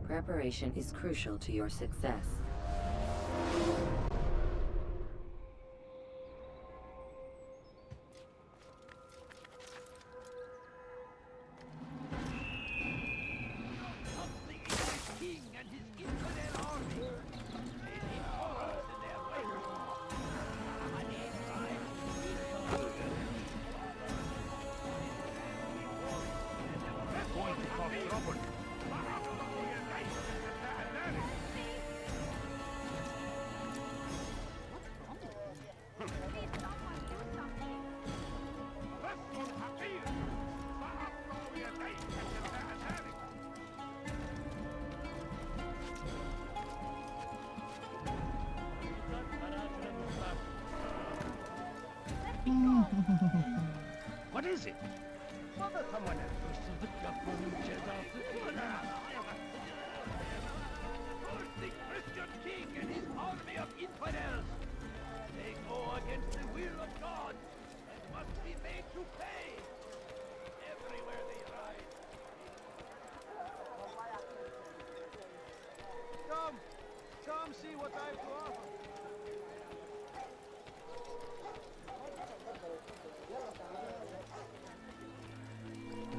Preparation is crucial to your success. King and his infidel army. They leave horrors in their wake. They're going to cause trouble. What is it? The Christian king and his army of infidels. They go against the will of God and must be made to pay. Everywhere they ride. Come see what I have to offer.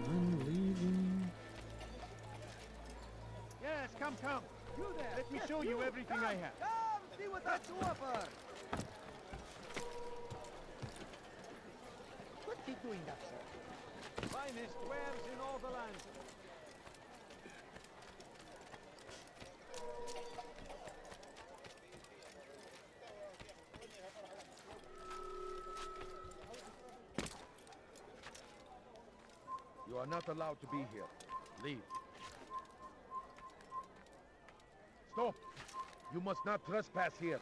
I'm leaving. Yes, come. You there. Let me show you everything I have. Come see what I have to offer. What's he doing up there? Finest wares in all the land. You are not allowed to be here. Leave. Stop! You must not trespass here.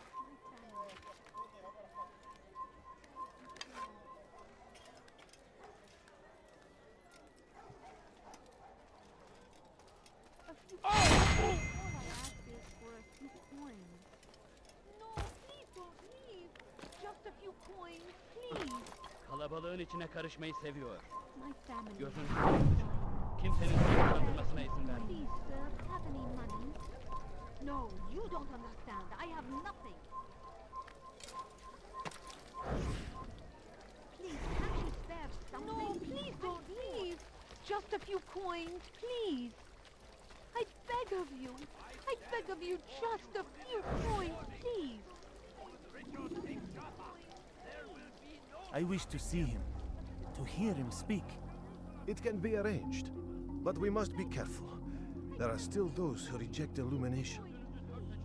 All I ask is for a few coins. No, please don't leave. Just a few coins, please. Kalabalığın içine karışmayı seviyor. My family. Gözün kırpıcı. Kimsenin seni kandırmasına izin verme. Please, sir, have any money? No, you don't understand. I have nothing. Please, can't you spare something? No, please don't leave. Just a few coins, please. I beg of you. I beg of you, just a few coins, please. I wish to see him, to hear him speak. It can be arranged, but we must be careful. There are still those who reject illumination.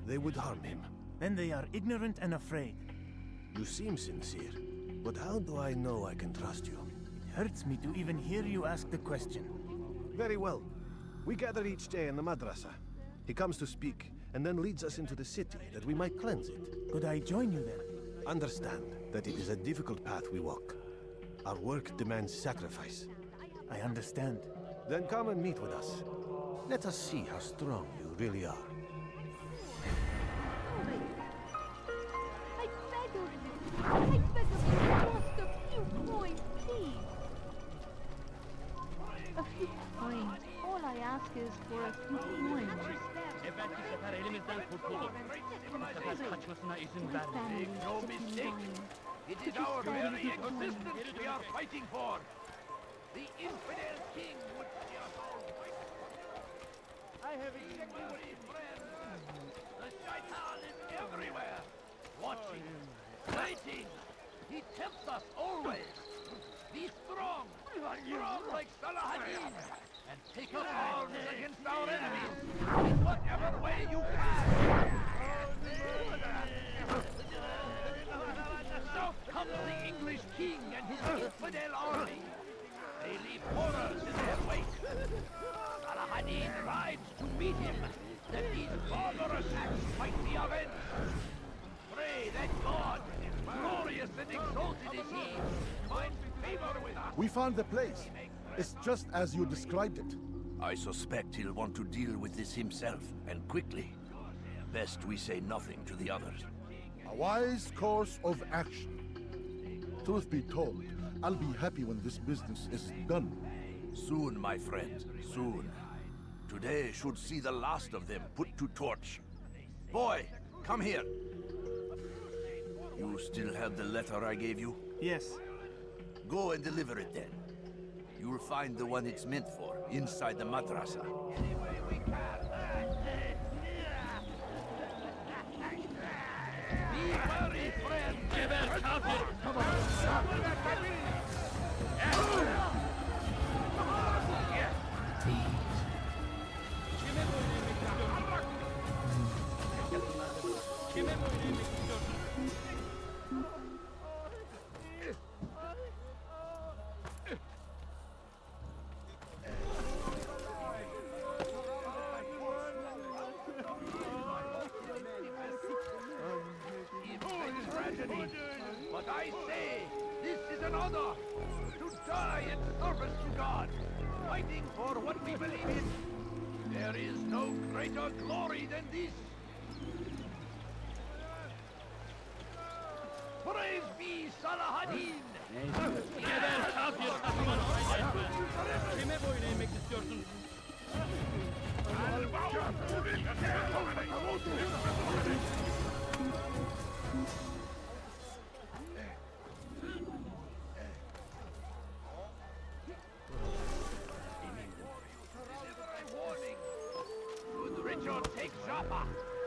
They would harm him. Then they are ignorant and afraid. You seem sincere, but how do I know I can trust you? It hurts me to even hear you ask the question. Very well. We gather each day in the madrasa. He comes to speak, and then leads us into the city, that we might cleanse it. Could I join you then? Understand that it is a difficult path we walk. Our work demands sacrifice. I understand. Then come and meet with us. Let us see how strong you really are. I beg of you. is for a few coins. Evvelki sefer elimizden kurtuldu. Bu sefer kaçmasına izin vermeyin. Make no mistake. It is our very existence we are fighting for. The infidel king would see us all fight. I have exactly friends. The shaitan is everywhere. Watching, waiting. He tempts us always. Be strong like Salah-ad-Din, and take up arms against our enemies in whatever way you can. So comes the English king and his infidel army. They leave horrors in their wake. Salah-ad-Din rides to meet him, that these barbarous acts might be avenged. Pray that God, glorious and exalted is he, finds favor with us. We found the place. It's just as you described it. I suspect he'll want to deal with this himself, and quickly. Best we say nothing to the others. A wise course of action. Truth be told, I'll be happy when this business is done. Soon, my friend, soon. Today should see the last of them put to torch. Boy, come here. You still have the letter I gave you? Yes. Go and deliver it then. You'll find the one it's meant for inside the madrasa. Be wary, friend! Come on! But I say, this is an honor, to die in service to God, fighting for what we believe in. There is no greater glory than this. Praise be Salah-ad-Din! Yine ben kafir takımın oynayacağım. Kime boyun eğmek istiyorsun? Should Richard take Joppa,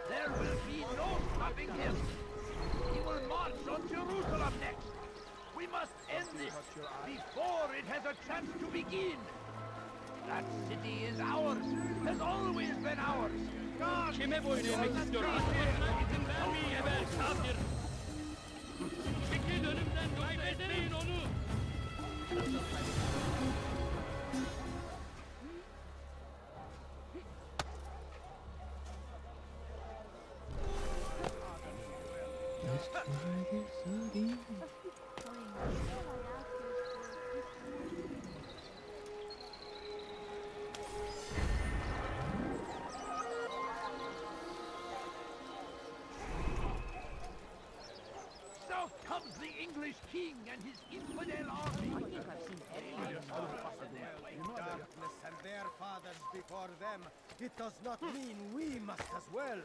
there will be no stopping him. He will march on Jerusalem next. We must end this before it has a chance to begin. That city is ours, has always been ours. God, Kime boyun eğmek istiyorsun? Kaçmasına izin vermeyin Ebel kafir. Çekil önümden, kaybetmeyin onu. Let's try this again. South comes the English king and his infidel army. Darkness and their fathers before them. It does not mean we must as well.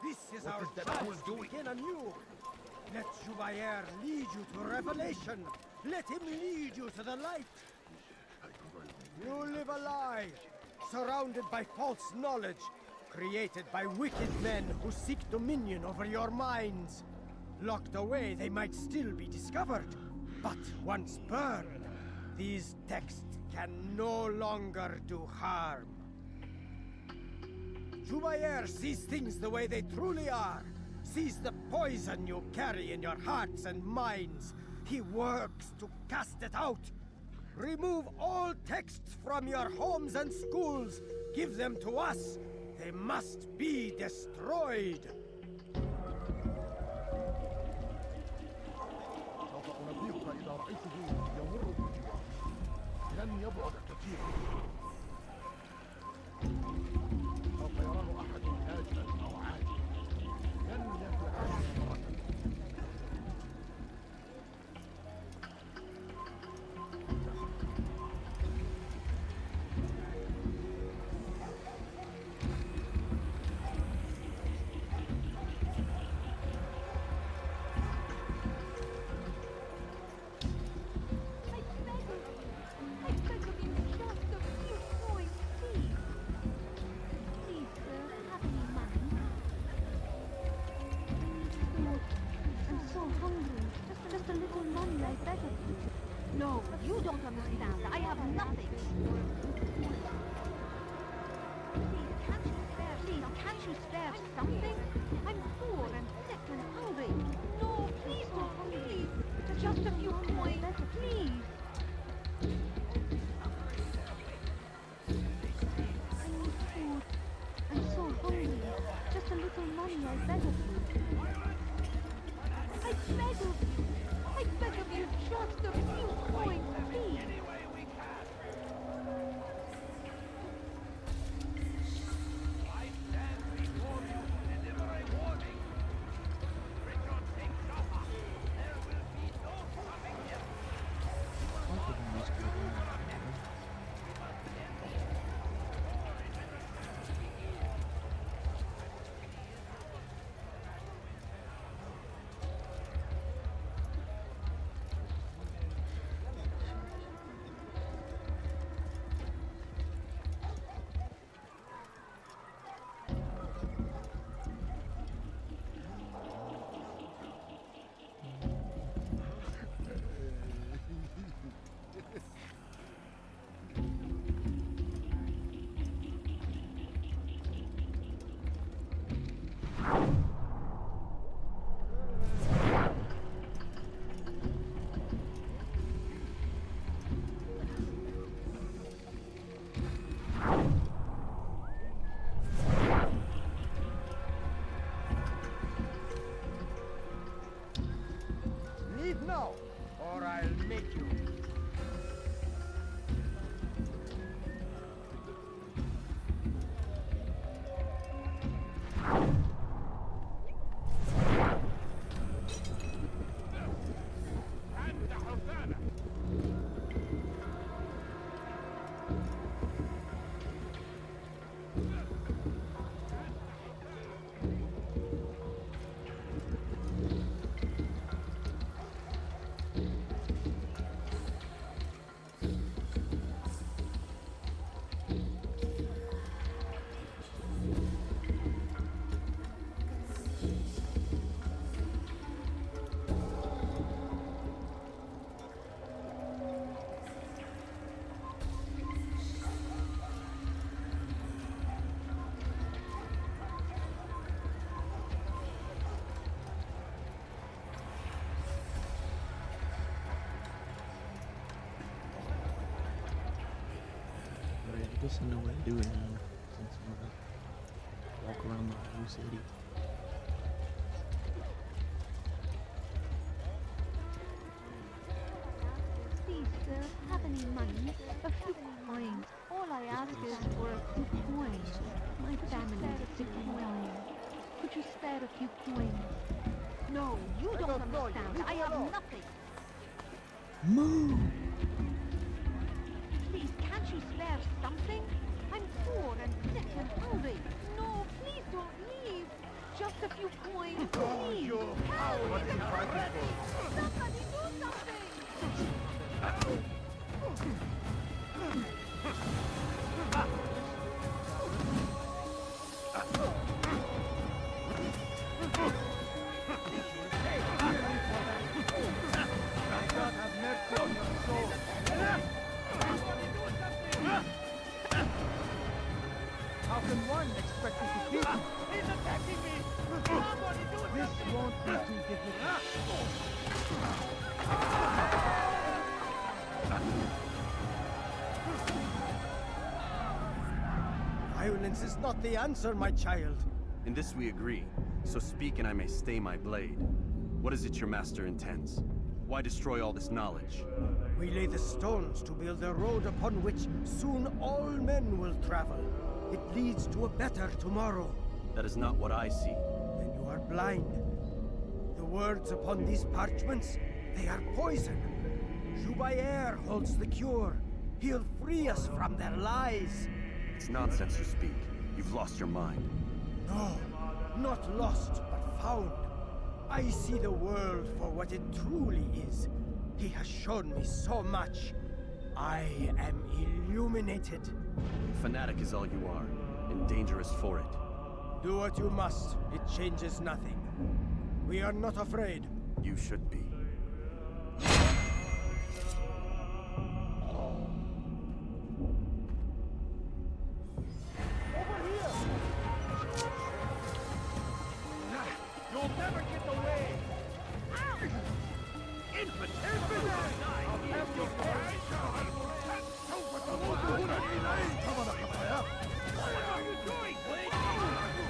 This is our chance to begin anew. Let Jubair lead you to revelation. Let him lead you to the light. You live a lie, surrounded by false knowledge, created by wicked men who seek dominion over your minds. Locked away, they might still be discovered. But once burned, these texts can no longer do harm. Jubair sees things the way they truly are. Sees the poison you carry in your hearts and minds. He works to cast it out. Remove all texts from your homes and schools. Give them to us. They must be destroyed. سوف أنبهك إذا رأيته يمر بجوار. لن يبعد كثيرا. سوف يراه أحد آجلا أو عاجلا. لن يفلح مرة. a little money, I beg of you. No, you don't understand. I have nothing. Please, can't you spare something? I'm poor and sick and hungry. No, please don't, please. Just a few coins, please. I need food. I'm so hungry. Just a little money, I beg of you. I beg of you. I beg of you, just a few coins, please. Leave now, or I'll make you. I guess I know what to do it now. Since I'm gonna walk around the whole city. Please, sir, have any money? A few coins. All I ask is for a few coins. My family is sick and dying. Could you spare a few coins? No, you don't understand. I have nothing. Move! Please, can't you spare something? I'm poor and sick and hungry. No, please don't leave. Just a few coins, please. Help! Somebody do something! God have mercy on your soul. How can one expect to defeat him? He's attacking me! Somebody do it! This won't be too difficult. Violence is not the answer, my child. In this we agree, so speak and I may stay my blade. What is it your master intends? Why destroy all this knowledge? We lay the stones to build a road upon which soon all men will travel. It leads to a better tomorrow. That is not what I see. Then you are blind. The words upon these parchments, they are poison. Jubayer holds the cure. He'll free us from their lies. It's nonsense you speak. You've lost your mind. No, not lost, but found. I see the world for what it truly is. He has shown me so much. I am illuminated. Fanatic is all you are, and dangerous for it. Do what you must. It changes nothing. We are not afraid. You should be. infant! I'll have your What are you doing?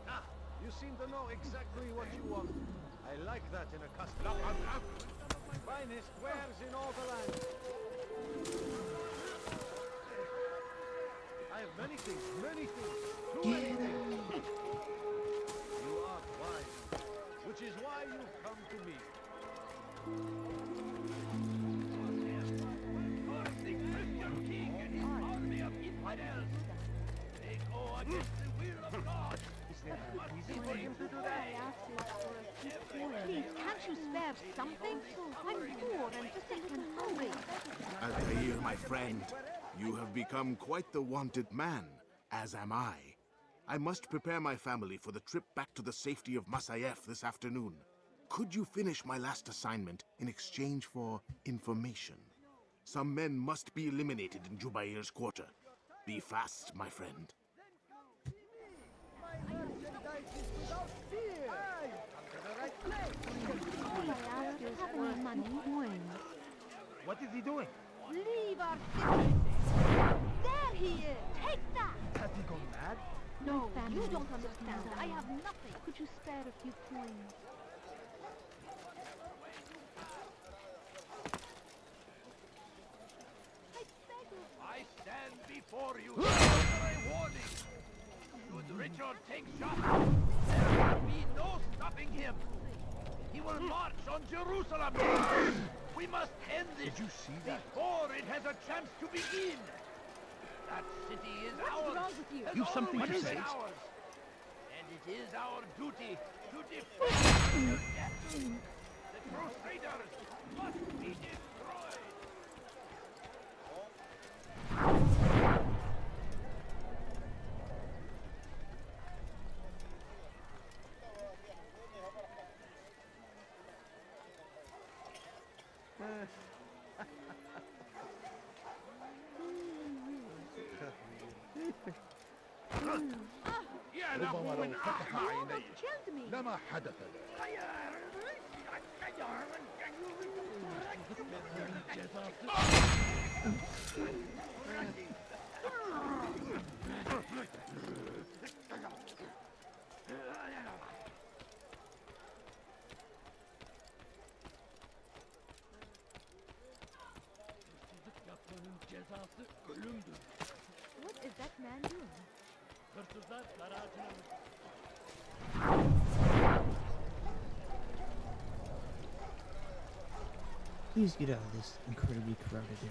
Ah, you seem to know exactly what you want. I like that in a customer. Finest wares in all the land. I have many things, too many things. You are wise, which is why you've come to me. The Christian king and his army of infidels. They go against the will of God. Is there a reason for him to do that? Please, can't you spare something? I'm poor and just a little hungry. Altair, my friend, you have become quite the wanted man, as am I. I must prepare my family for the trip back to the safety of Masayef this afternoon. Could you finish my last assignment in exchange for information? Some men must be eliminated in Jubair's quarter. Be fast, my friend. What is he doing? Leave our city. There he is. Take that. Has he gone mad? No, you don't understand. I have nothing. Could you spare a few coins? I stand before you for a warning. Should Richard take shot, there will be no stopping him. He will march on Jerusalem. We must end this before it has a chance to begin. That city is ours. What's wrong with you? Has You've something always to say? been ours. And it is our duty to defend it till death. The Crusaders must be destroyed. ربما لو فتح عينيه Killed me. لما حدث Yapmanın cezası ölümdür. What is that man doing? Hırsızlar dar ağacına Please get out of this incredibly crowded area.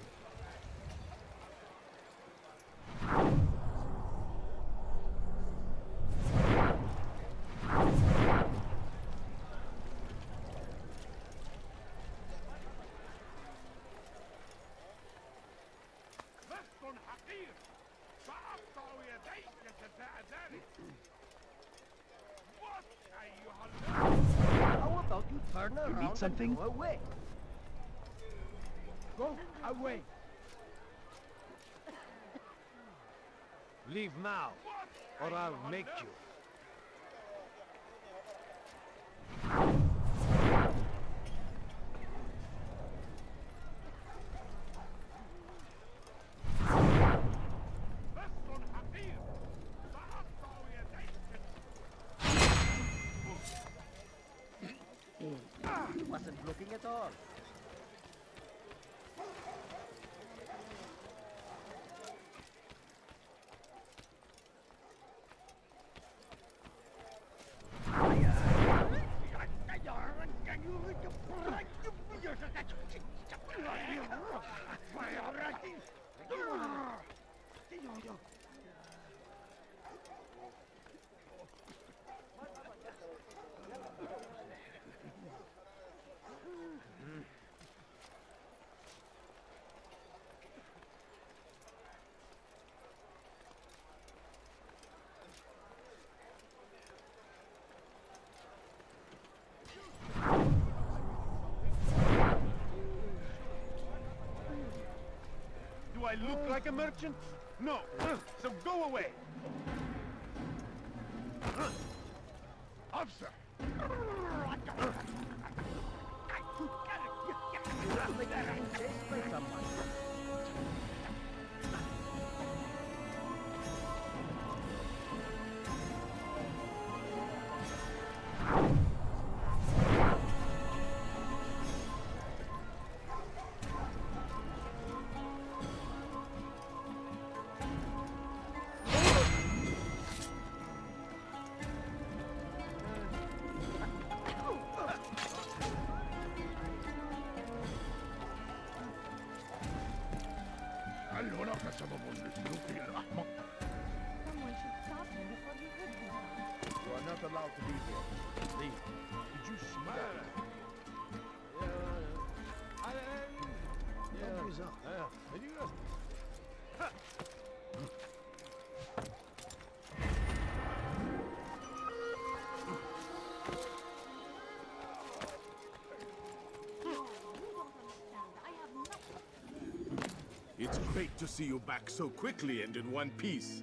بس حقير سأقطع يديك جزاء ذلك. What أيها How about you turn You need around something? and go away? Go away. Leave now, or I'll make you. بس حقير سأقطع يديك. Wasn't looking at all. I look like a merchant? No. So go away. Officer. Someone should stop him before he hurts himself. You are not allowed to be here. Leave. Did you smell? It's great to see you back so quickly and in one piece.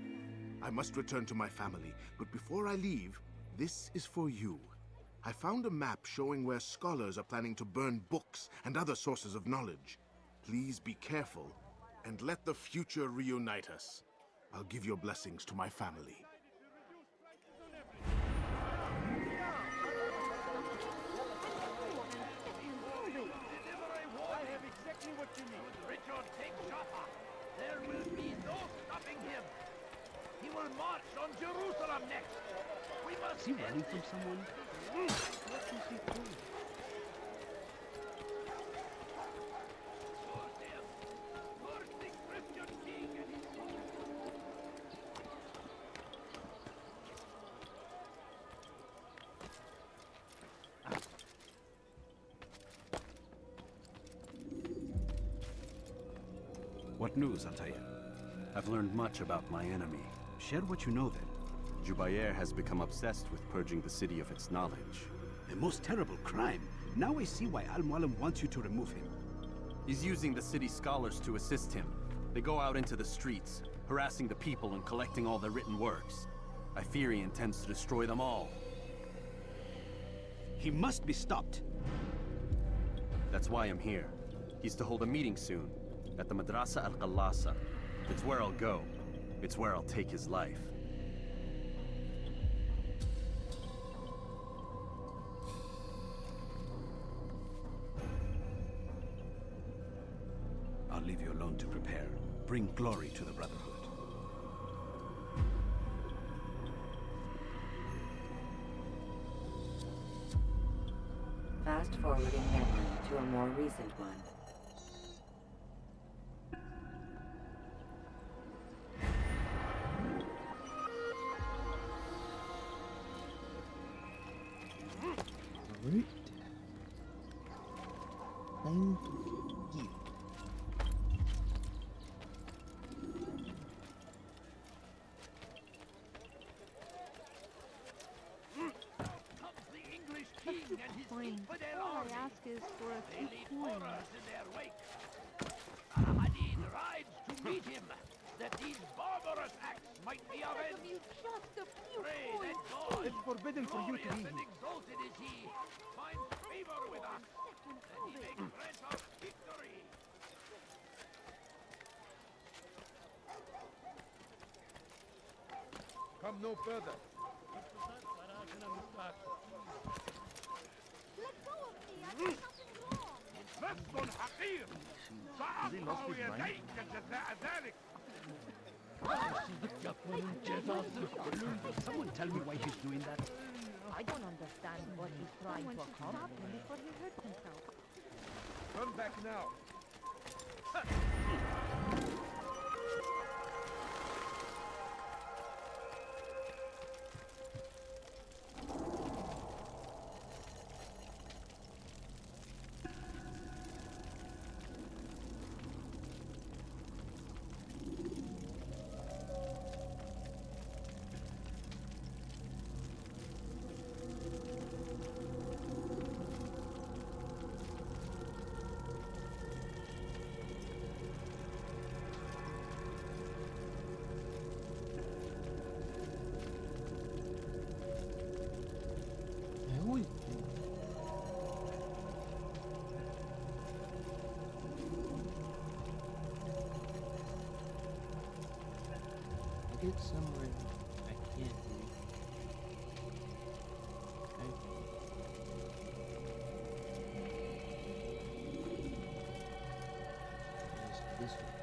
I must return to my family, but before I leave, this is for you. I found a map showing where scholars are planning to burn books and other sources of knowledge. Please be careful, and let the future reunite us. I'll give your blessings to my family. I have exactly what you need. Richard, take Jaffa. There will be no stopping him. He will march on Jerusalem next. We must. Is he running from someone? What is he doing? What news, Altair? I've learned much about my enemy. Share what you know then. Jubayer has become obsessed with purging the city of its knowledge. The most terrible crime. Now I see why Al-Mualim wants you to remove him. He's using the city scholars to assist him. They go out into the streets, harassing the people and collecting all their written works. I fear he intends to destroy them all. He must be stopped. That's why I'm here. He's to hold a meeting soon, at the Madrasa Al-Qallasa. It's where I'll go. It's where I'll take his life. I'll leave you alone to prepare. Bring glory to the Brotherhood. Fast forwarding memory to a more recent one. Alright. Thank you. The English king and his infidel All army. I ask is for a They few leave coins. horrors in their wake. Saladin rides to meet him, that these barbarous acts might be I beg avenged. of you, just a few Pray that coins, God, please. It's forbidden for you to glorious leave. and exalted is he, finds favor with us, that he may grant us victory. Come no further. Let go of me. I did nothing wrong. رفض حقير Has he lost his mind? يديك جزاء ذلك. Someone tell me why he's doing that. I don't understand what he's trying Someone to should stop accomplish. him before he hurts himself. Come back now. hit somewhere I can't read. Okay. Just this one.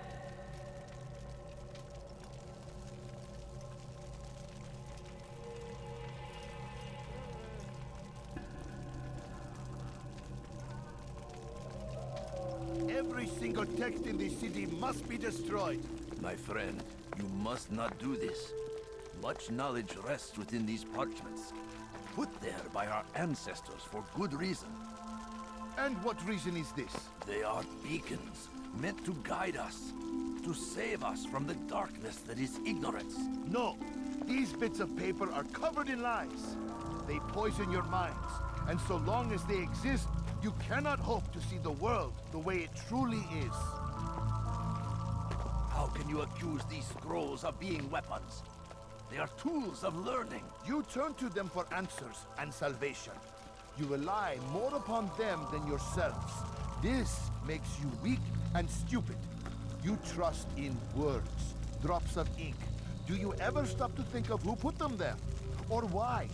Every single text in this city must be destroyed. My friend, you must not do this. Much knowledge rests within these parchments, put there by our ancestors for good reason. And what reason is this? They are beacons, meant to guide us, to save us from the darkness that is ignorance. No, these bits of paper are covered in lies. They poison your minds, and so long as they exist, you cannot hope to see the world the way it truly is. How can you accuse these scrolls of being weapons? They are tools of learning. You turn to them for answers and salvation. You rely more upon them than yourselves. This makes you weak and stupid. You trust in words, drops of ink. Do you ever stop to think of who put them there? Or why?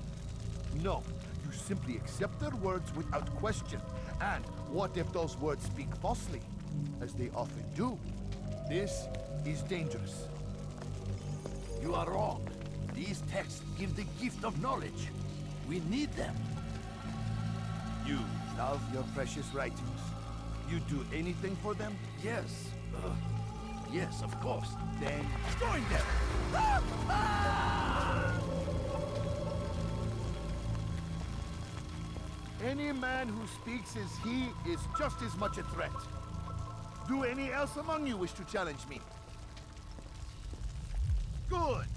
No, you simply accept their words without question. And what if those words speak falsely? As they often do. This is dangerous. You are wrong. These texts give the gift of knowledge. We need them. You love your precious writings. You do anything for them? Yes. Yes, of course. Then join them! Any man who speaks as he is just as much a threat. Do any else among you wish to challenge me? Good.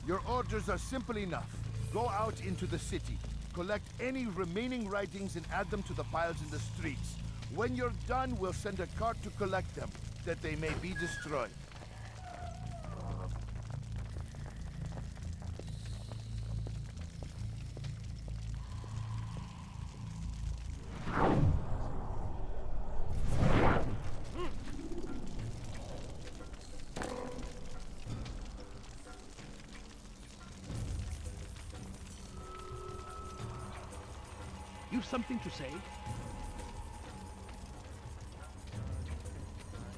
Your orders are simple enough. Go out into the city. Collect any remaining writings and add them to the piles in the streets. When you're done, we'll send a cart to collect them, that they may be destroyed. You've something to say?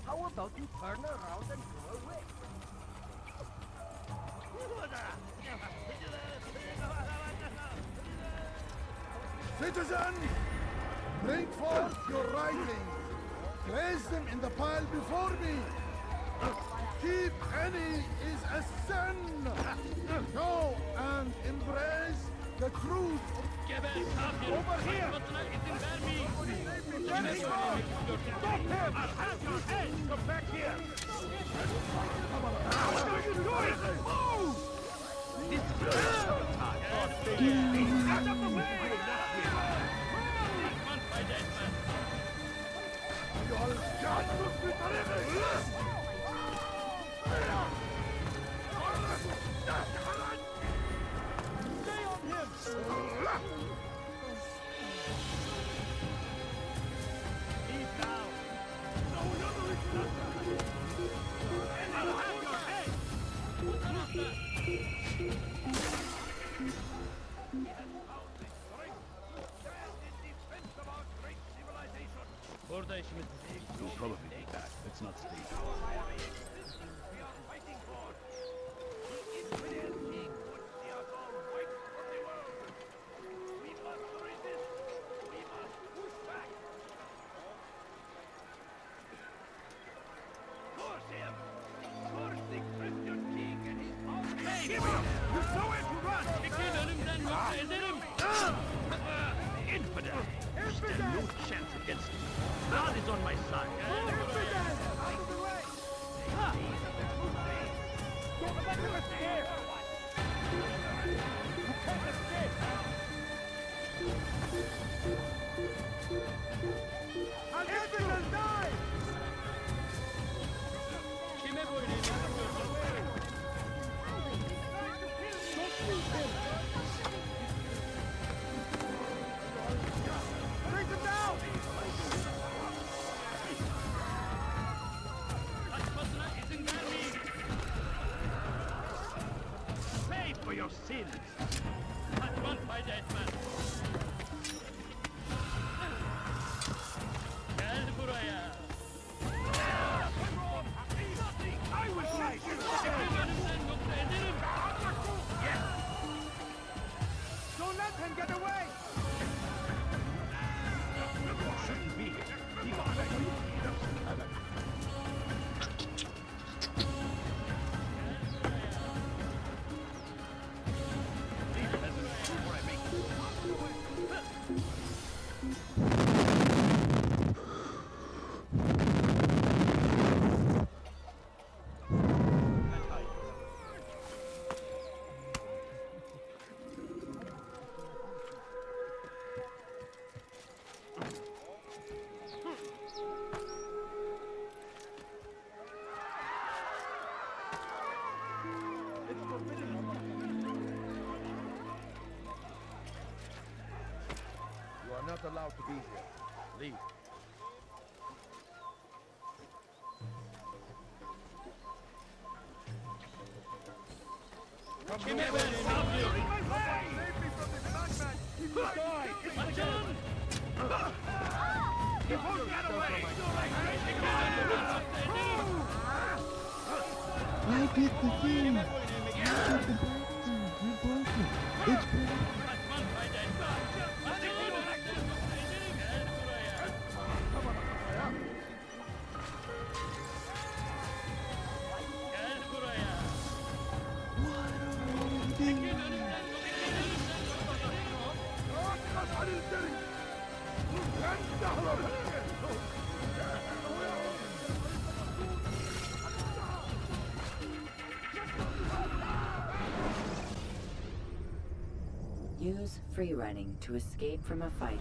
How about you turn around and go away? Citizen, bring forth your writings. Place them in the pile before me. Keep any is a sin. Go and embrace the truth. Over here! Stop him! I'll have your head! Come back here! What are you doing? Move! This is your time. Out of the way! Stay on him! He's down! No, I'll have your head! Orada işimiz değil. You'll probably be back. Let's not stay. No chance against me. God is on my side. Out of the way! Don't let him escape! You can't escape! I'll get you to die! Kime böyle yapıyorsun? Don't lose him! Bring him down! Kaçmasına izin vermeyin. your sins. Kaçman fayda etmez. Gel buraya. I will fight you. Önümden nokta ederim. Don't let him get away! Shouldn't be here. You are not allowed to be here. Leave. Kime ben ne yapıyorum? Save me from this madman! He might die! Açın! He won't get away! I get the thing. I get the broken. You're broken. It's broken. Kaçman fayda etmez. Gel buraya. Use free running to escape from a fight.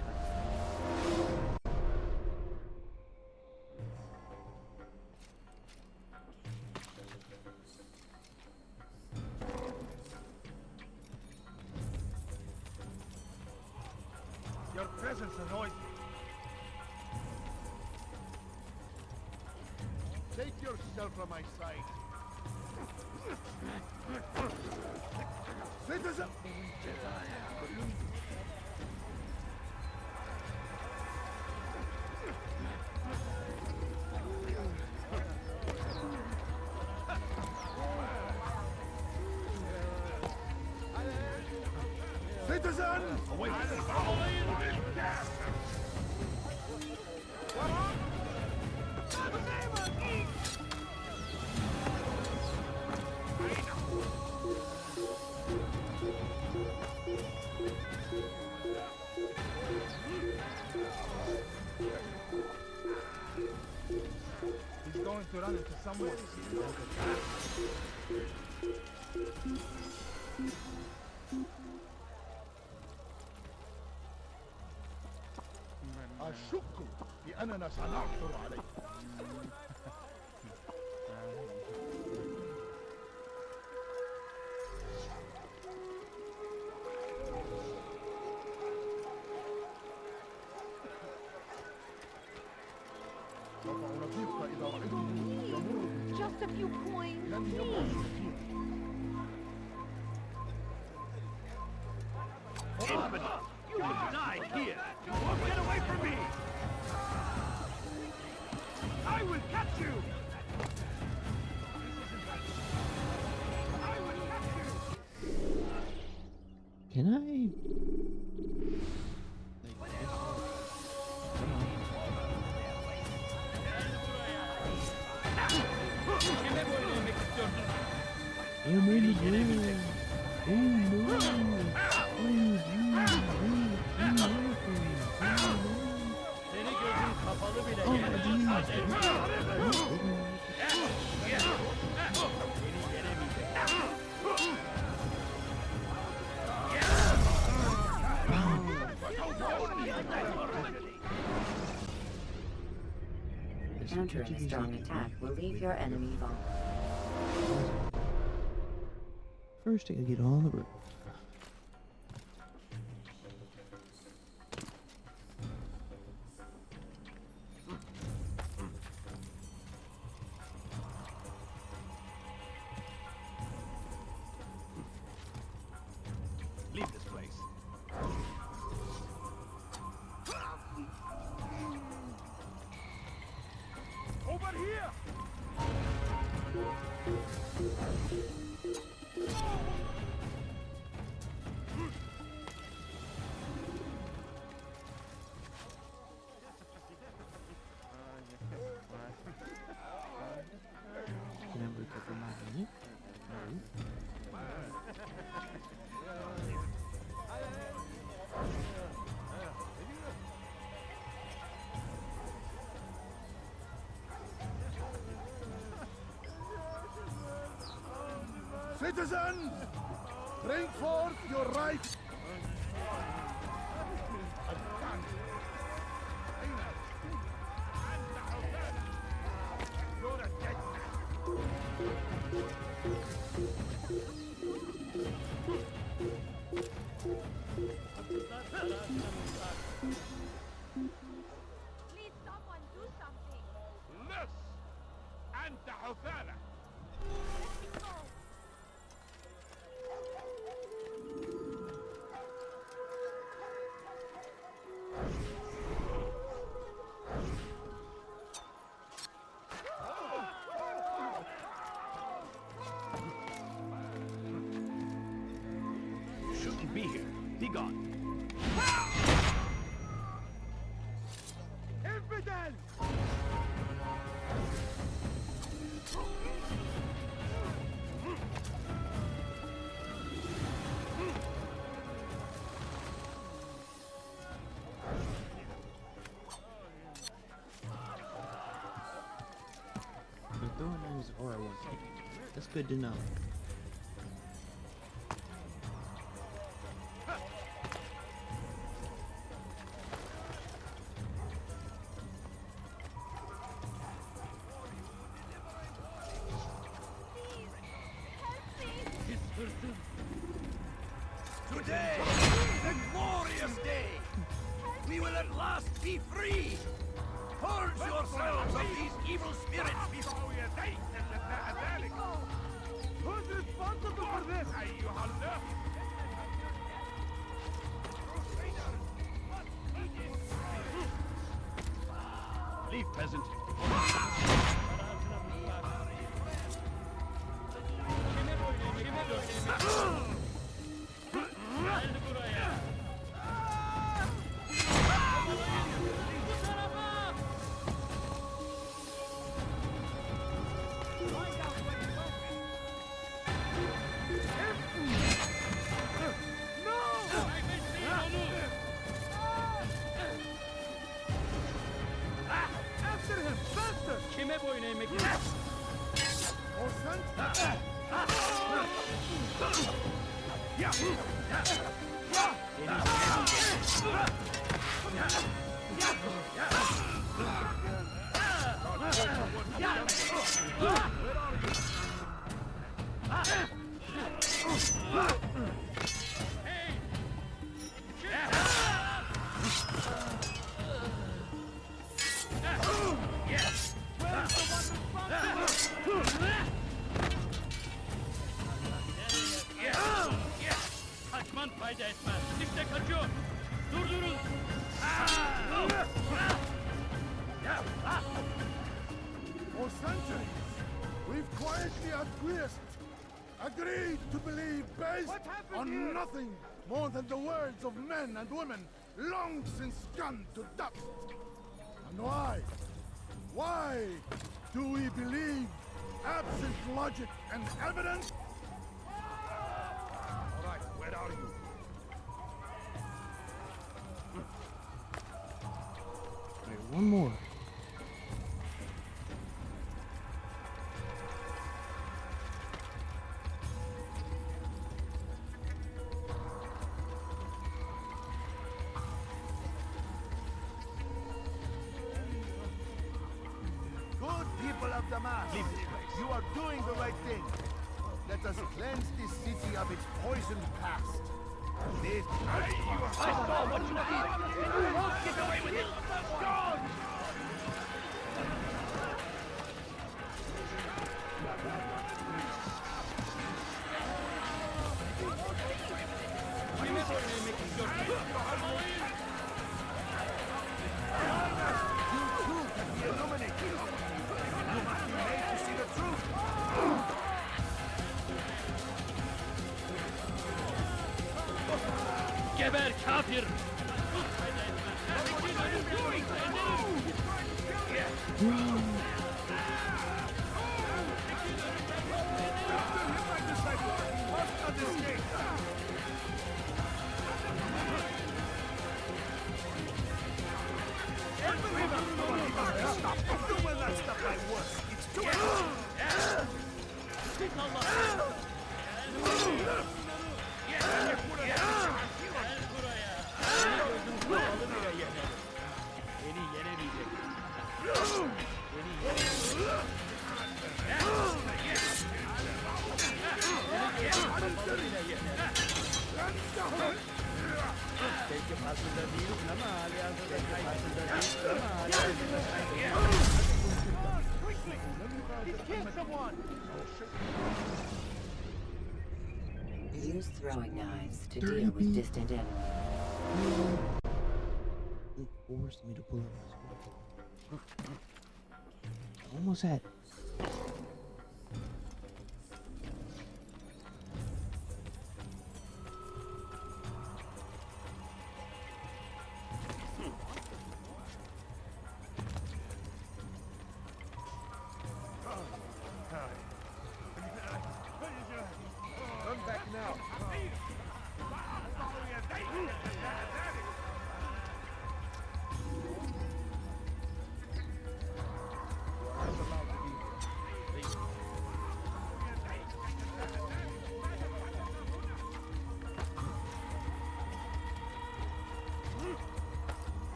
Your presence annoys me. Take yourself from my sight. Citizen! Citizen! Away! He's going to run into someone. أشك بأننا سنعثر عليه. سأنبهك إذا رأيته يمر. Just a few coins, لن يمر please. كثير. Infidel! You will die here! You won't get away from me! I will catch you! I will catch you! Can I? Kime boyun eğmek istiyorsun? I'm in the room. Oh no. Seni gözün kapalı bile yenemez. Seni yenemeyecek. Countering a strong attack will leave your enemy vulnerable. First, I gotta get on the roof. Citizens, bring forth your right. Please, someone do something. لص أنت حثالة. You shouldn't be here. Be gone. Infidel! The throwing knives are one. That's good to know. Today, the glorious day, we will at last be free. Purge yourselves of these evil spirits before we attain. Who's responsible for this? Leave, peasant. Geldi buraya. Bu tarafa. After him, faster! Kime boyun eğmek istiyorsun? Kaçman fayda etmez. İşte kaçıyor. Durdurun. For centuries, we've quietly acquiesced, agreed to believe based on nothing more than the words of men and women long since gone to dust. And why? Why do we believe absent logic and evidence? All right, where are you? Alright, one more. Good people of Damascus, Leave this place. you are doing the right thing. Let us cleanse this city of its poisoned past. This I saw what you did. You won't get away with it. God! Kime boyun eğmek istiyorsun? You too can be illuminated. You must be made to see the truth. Geber kafir! Fayda etmez. İki dönüm ederim. Must not escape. Use throwing knives to deal with distant enemies. They forced me to pull up this weapon. Almost had it. Run back now.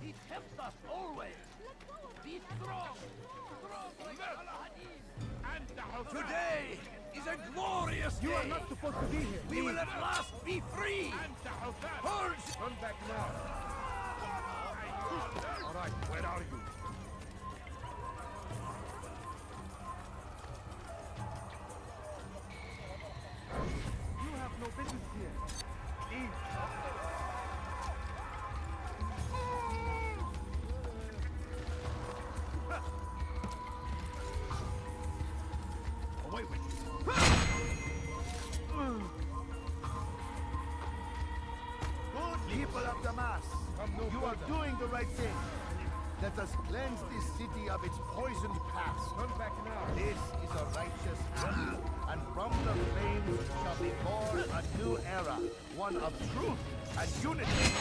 He tempts us always. Be strong. Today is a glorious day. You are not supposed to be here. We will at last be free. Purge. Run back now. All right, where are you? You have no business here. Leave. Away with you. Good people of Damas, you are doing the right thing. Let us cleanse this city of its poisoned past. Run back now. This is a righteous act, and from the flames shall be born a new era, one of truth and unity,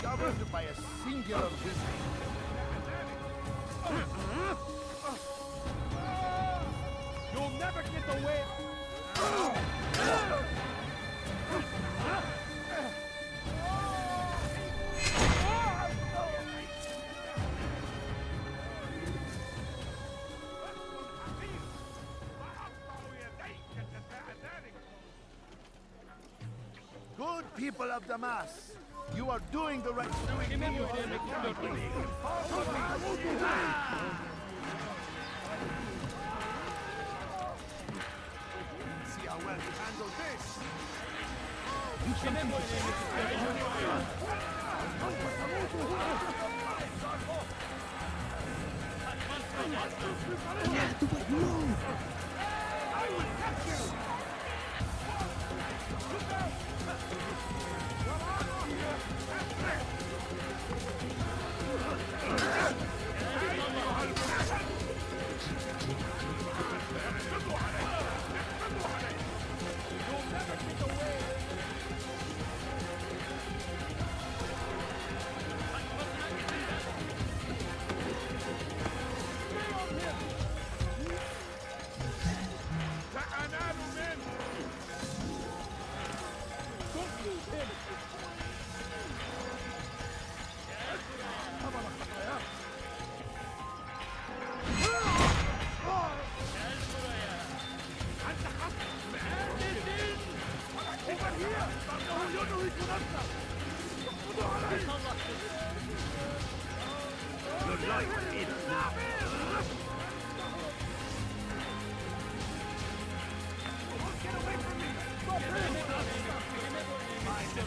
governed by a singular wisdom. You'll never get away. Good people of Damas, you are doing the right thing. See how well you handle this. I will catch you. Your life ends now. Get away from me! Stop him!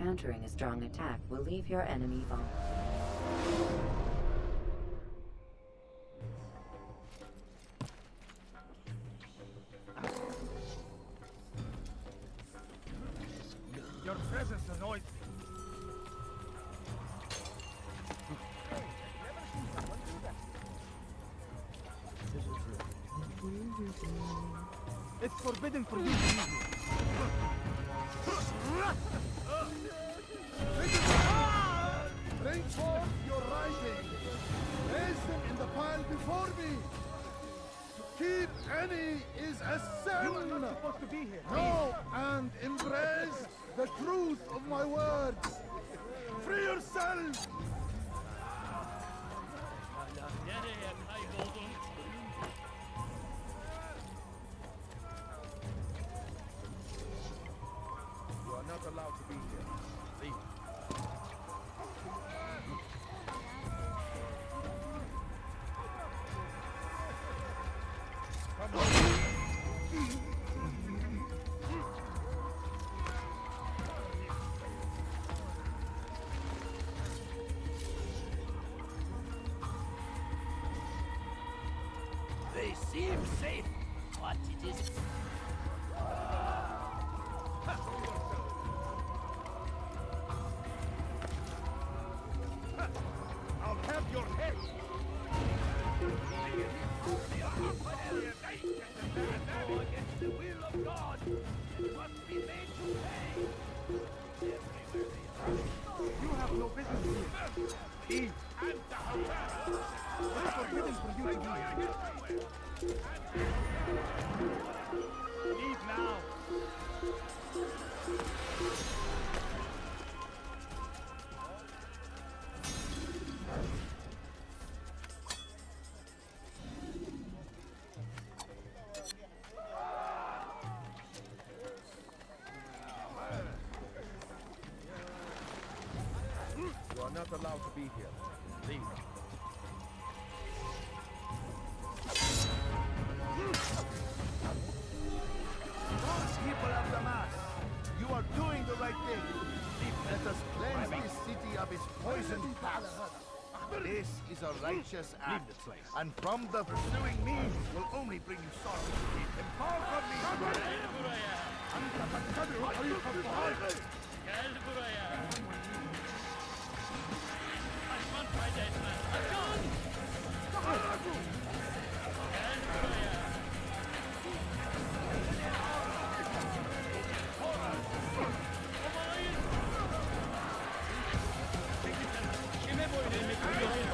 Countering a strong attack will leave your enemy vulnerable. Your presence annoys me. It's forbidden for you to leave here. Bring forth your rising. Place them in the pile before me. To keep any is a sin. You are not supposed to be here. Go and embrace the truth of my words. Free yourself. Nereye kayboldun? You are not allowed to be here. Leave. They seem safe, but it is... I'll have your head. Go against the will of God. It must be made to pay. Everywhere they are. You have no business here. Leave. It's forbidden for you to be here. Leave now. You are not allowed to be here. Leave. Those people of the mass, you are doing the right thing. Let us cleanse this city of its poisoned past. This is a righteous act, and from the pursuing me will only bring you sorrow. Depart from me! Gel buraya. Kaçman fayda etmez. Kaçın! Gel buraya. Amanayın! Kime boyun eğmek istiyorsun?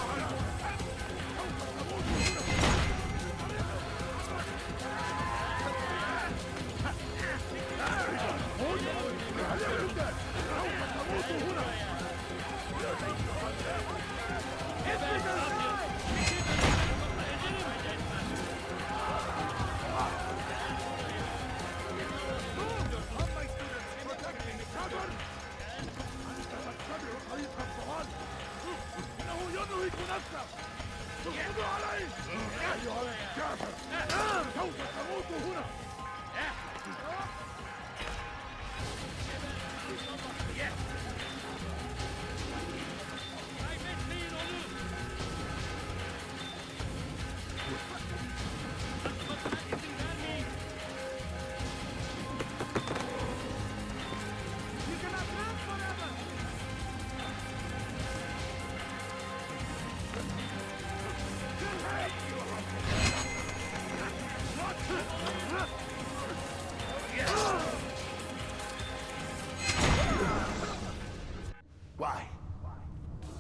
Why?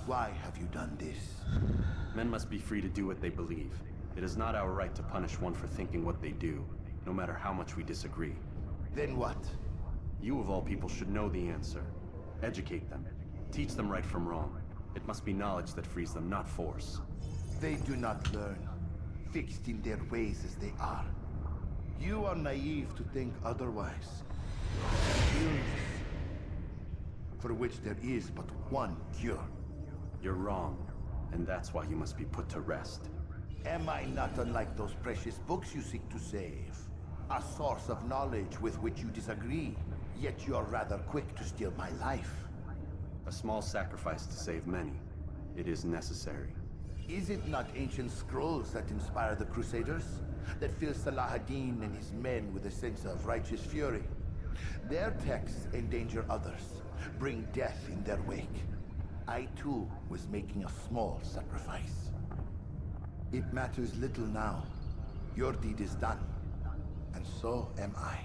Why have you done this? Men must be free to do what they believe. It is not our right to punish one for thinking what they do, no matter how much we disagree. Then what? You of all people should know the answer. Educate them. Teach them right from wrong. It must be knowledge that frees them, not force. They do not learn, fixed in their ways as they are. You are naive to think otherwise. Illness, for which there is but one cure. You're wrong, and that's why you must be put to rest. Am I not unlike those precious books you seek to save? A source of knowledge with which you disagree, yet you are rather quick to steal my life. A small sacrifice to save many. It is necessary. Is it not ancient scrolls that inspire the Crusaders? That fill Salah ad-Din and his men with a sense of righteous fury? Their texts endanger others, bring death in their wake. I too was making a small sacrifice. It matters little now. Your deed is done, and so am I.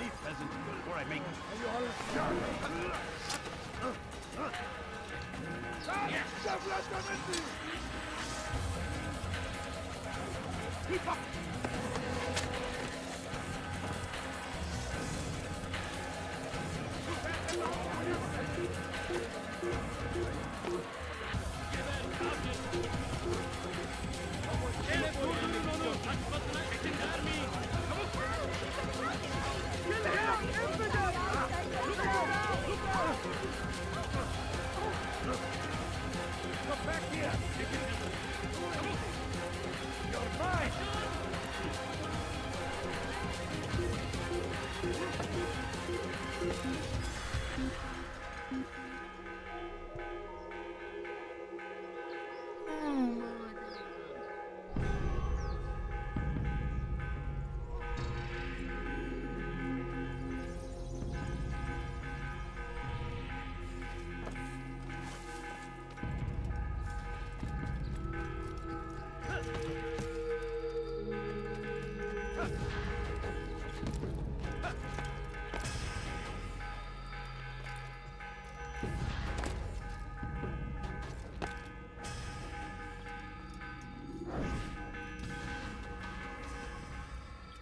Leave, peasant, before I make Keep up! Come back here! You're mine!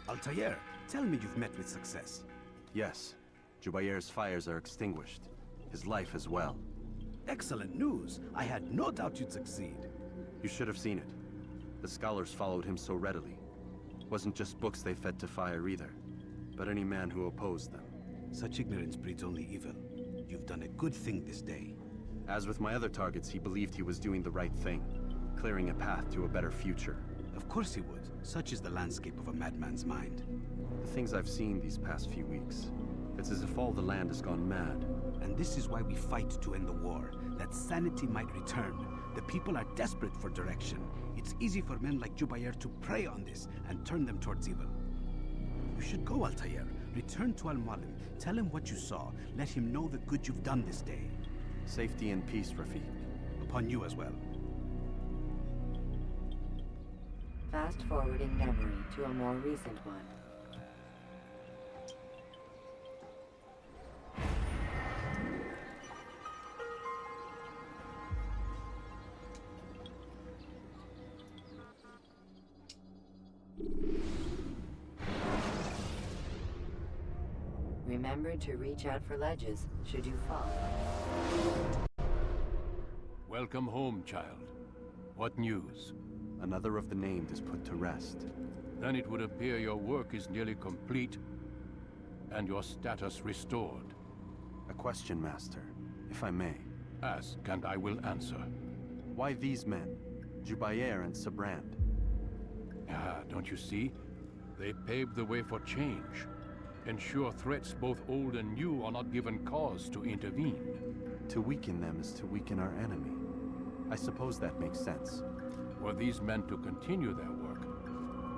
Altair, tell me you've met with success. Yes. Jubair's fires are extinguished. His life as well. Excellent news. I had no doubt you'd succeed. You should have seen it. The scholars followed him so readily. Wasn't just books they fed to fire either, but any man who opposed them. Such ignorance breeds only evil. You've done a good thing this day. As with my other targets, he believed he was doing the right thing, clearing a path to a better future. Of course he would. Such is the landscape of a madman's mind. The things I've seen these past few weeks, it's as if all the land has gone mad. And this is why we fight to end the war, that sanity might return. The people are desperate for direction. It's easy for men like Jubair to prey on this and turn them towards evil. You should go, Altair. Return to Al-Mualim. Tell him what you saw. Let him know the good you've done this day. Safety and peace, Rafiq. Upon you as well. Fast-forwarding memory to a more recent one. Remember to reach out for ledges should you fall. Welcome home, child. What news? Another of the named is put to rest. Then it would appear your work is nearly complete, and your status restored. A question, Master, if I may. Ask, and I will answer. Why these men? Jubair and Sabrand? Ah, don't you see? They paved the way for change. Ensure threats both old and new are not given cause to intervene. To weaken them is to weaken our enemy. I suppose that makes sense. Were these men to continue their work,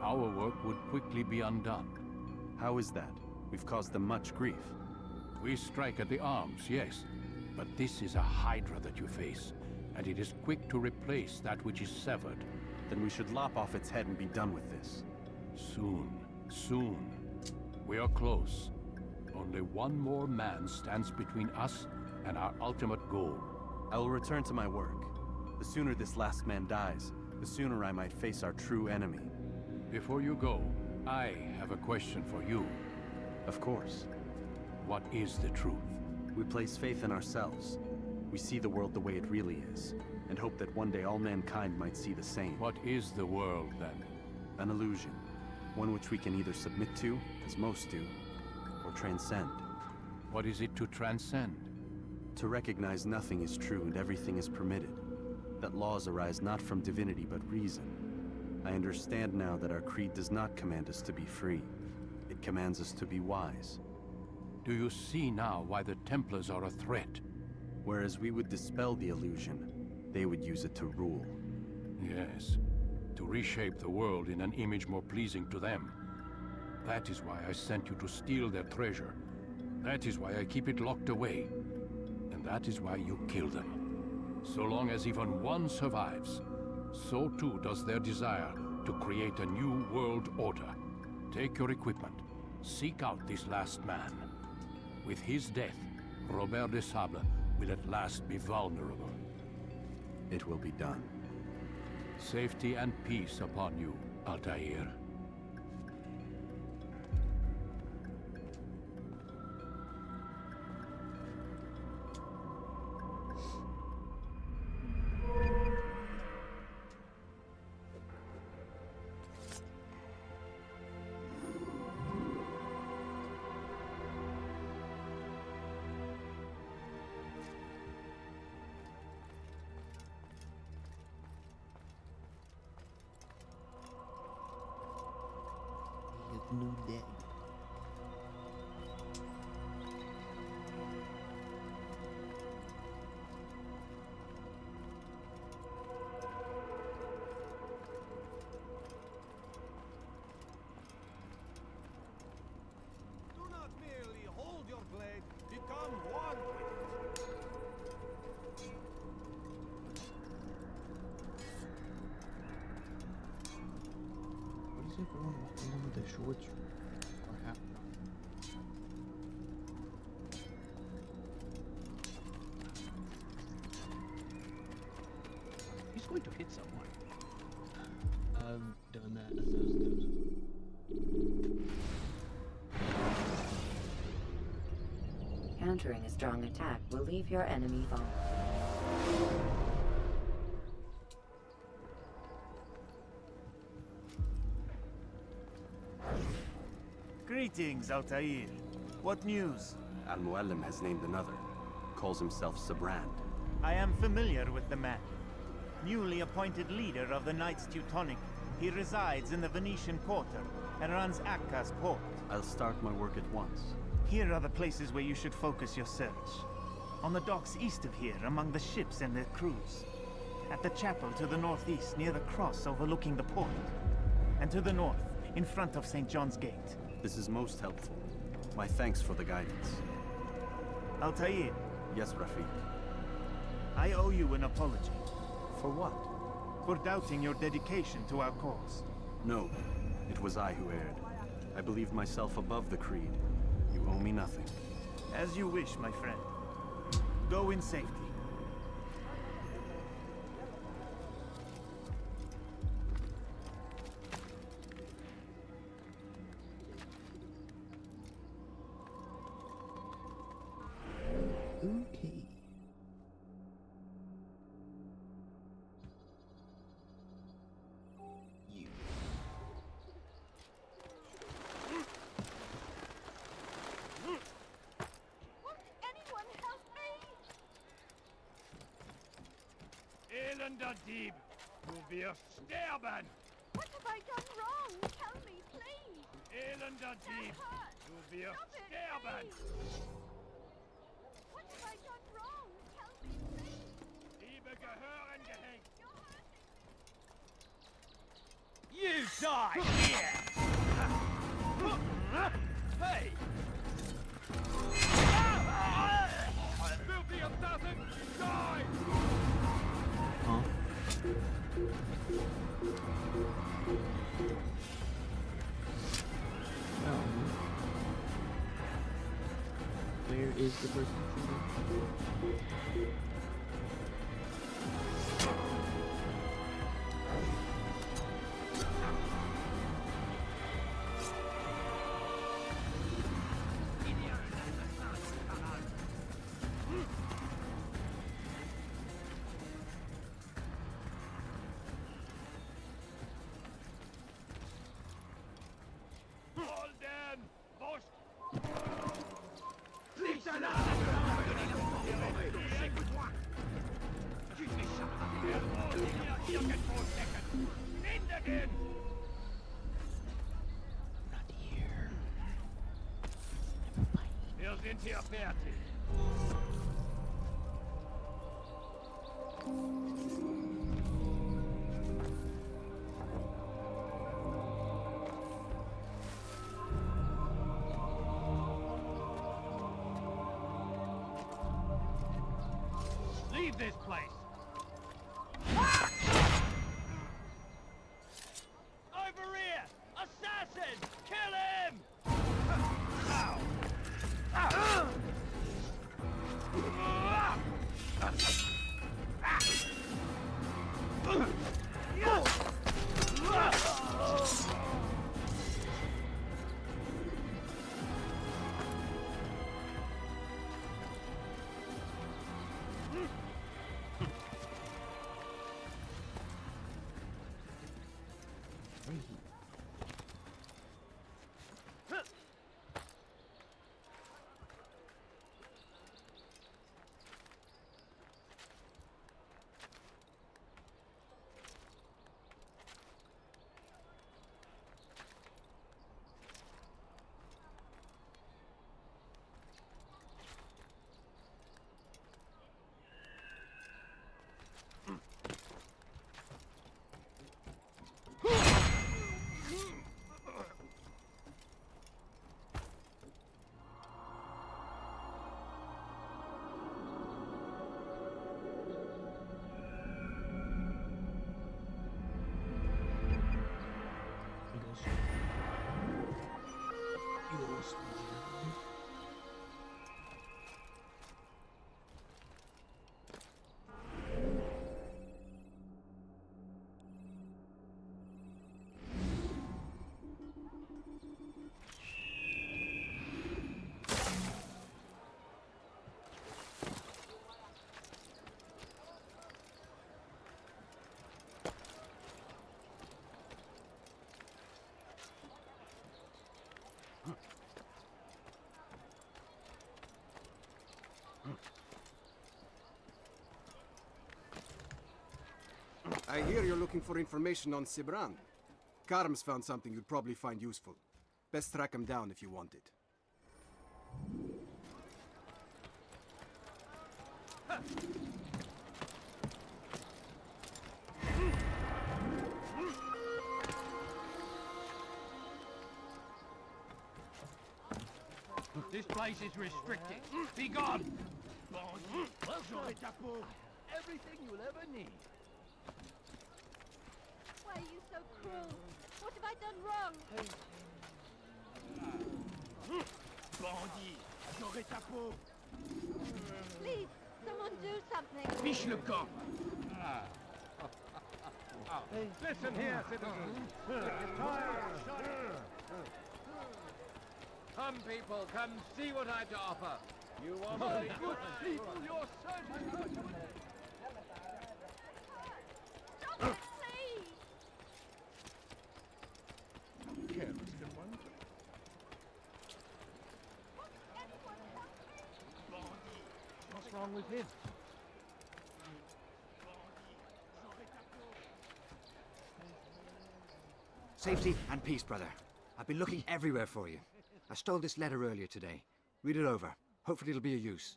our work would quickly be undone. How is that? We've caused them much grief. We strike at the arms, yes. But this is a hydra that you face, and it is quick to replace that which is severed. Then we should lop off its head and be done with this. Soon, soon. We are close. Only one more man stands between us and our ultimate goal. I will return to my work. The sooner this last man dies, the sooner I might face our true enemy. Before you go, I have a question for you. Of course. What is the truth? We place faith in ourselves. We see the world the way it really is, and hope that one day all mankind might see the same. What is the world, then? An illusion. One which we can either submit to, as most do, or transcend. What is it to transcend? To recognize nothing is true and everything is permitted. That laws arise not from divinity but reason. I understand now that our creed does not command us to be free. It commands us to be wise. Do you see now why the Templars are a threat? Whereas we would dispel the illusion, they would use it to rule. Yes, to reshape the world in an image more pleasing to them. That is why I sent you to steal their treasure. That is why I keep it locked away. And that is why you kill them. So long as even one survives, so too does their desire to create a new world order. Take your equipment. Seek out this last man. With his death, Robert de Sable will at last be vulnerable. It will be done. Safety and peace upon you, Altair. New day. Do not merely hold your blade, become one with it. What is everyone walking with their shorts or half? He's going to hit someone. I've done that a thousand times. Countering a strong attack will leave your enemy vulnerable. Greetings, Altair. What news? Al-Mualim has named another. Calls himself Sabrand. I am familiar with the man. Newly appointed leader of the Knights Teutonic, he resides in the Venetian Quarter and runs Akka's port. I'll start my work at once. Here are the places where you should focus your search. On the docks east of here, among the ships and their crews. At the chapel to the northeast, near the cross overlooking the port. And to the north, in front of St. John's Gate. This is most helpful. My thanks for the guidance. Altair. Yes, Rafiq. I owe you an apology. For what? For doubting your dedication to our cause. No, it was I who erred. I believed myself above the creed. You owe me nothing. As you wish, my friend. Go in safety. Okay. You. Won't anyone help me? Elender Dieb, du wirst sterben! What have I done wrong? Tell me, please. Elender Dieb, du wirst sterben! What have I done wrong? Tell me, please. Diebe gehören gehängt! You die here! Hey! Filthy assassin! Die! Huh? Where is the person shooting? Wir sind hier fertig. Leave this place. Over here! Assassin! Kill him! Ow! I hear you're looking for information on Sibran. Karm's found something you'd probably find useful. Best track him down if you want it. This place is restricted. Be gone! Everything you'll ever need. Why are you so cruel? What have I done wrong? Bandit, j'aurai ta peau. Please, someone do something. Fiche le camp. Listen here, citizens. Come, people, come see what I've to offer. You want My me? good people, you're certain. Stop it, please! Careless can one. What's wrong with him? Safety and peace, brother. I've been looking everywhere for you. I stole this letter earlier today. Read it over. Hopefully it'll be of use.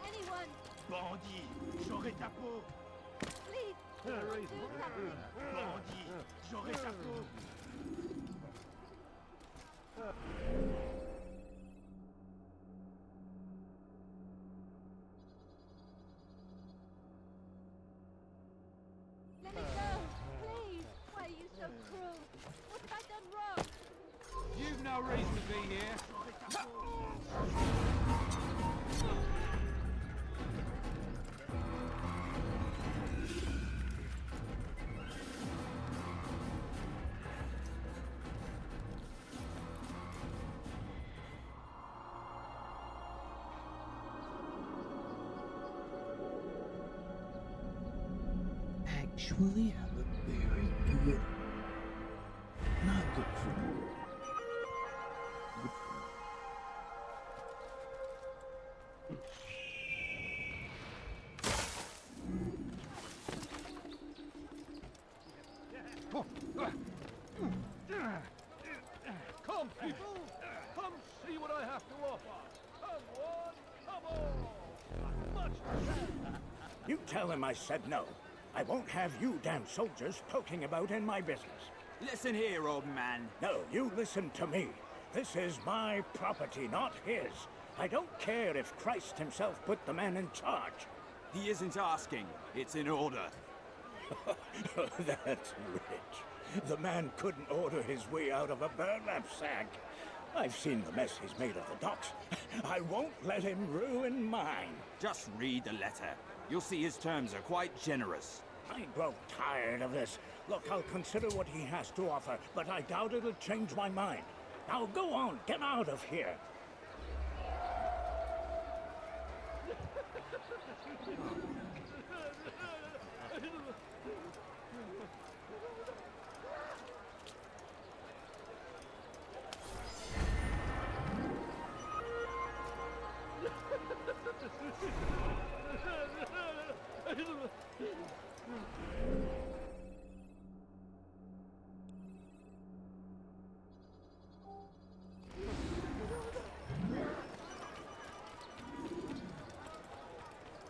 Anyone, Bandit, j'aurai ta peau. please, someone do something. Bandit, j'aurai ta peau. You've no reason to be here. Actually have a very good, not good friend. Good friend. Come, people! Come see what I have to offer! Come on, come on! Much You tell him I said no. I won't have you damn soldiers poking about in my business. Listen here, old man. No, you listen to me. This is my property, not his. I don't care if Christ himself put the man in charge. He isn't asking. It's in order. That's rich. The man couldn't order his way out of a burlap sack. I've seen the mess he's made of the docks. I won't let him ruin mine. Just read the letter. You'll see his terms are quite generous. I grow tired of this. Look, I'll consider what he has to offer, but I doubt it'll change my mind. Now go on, get out of here.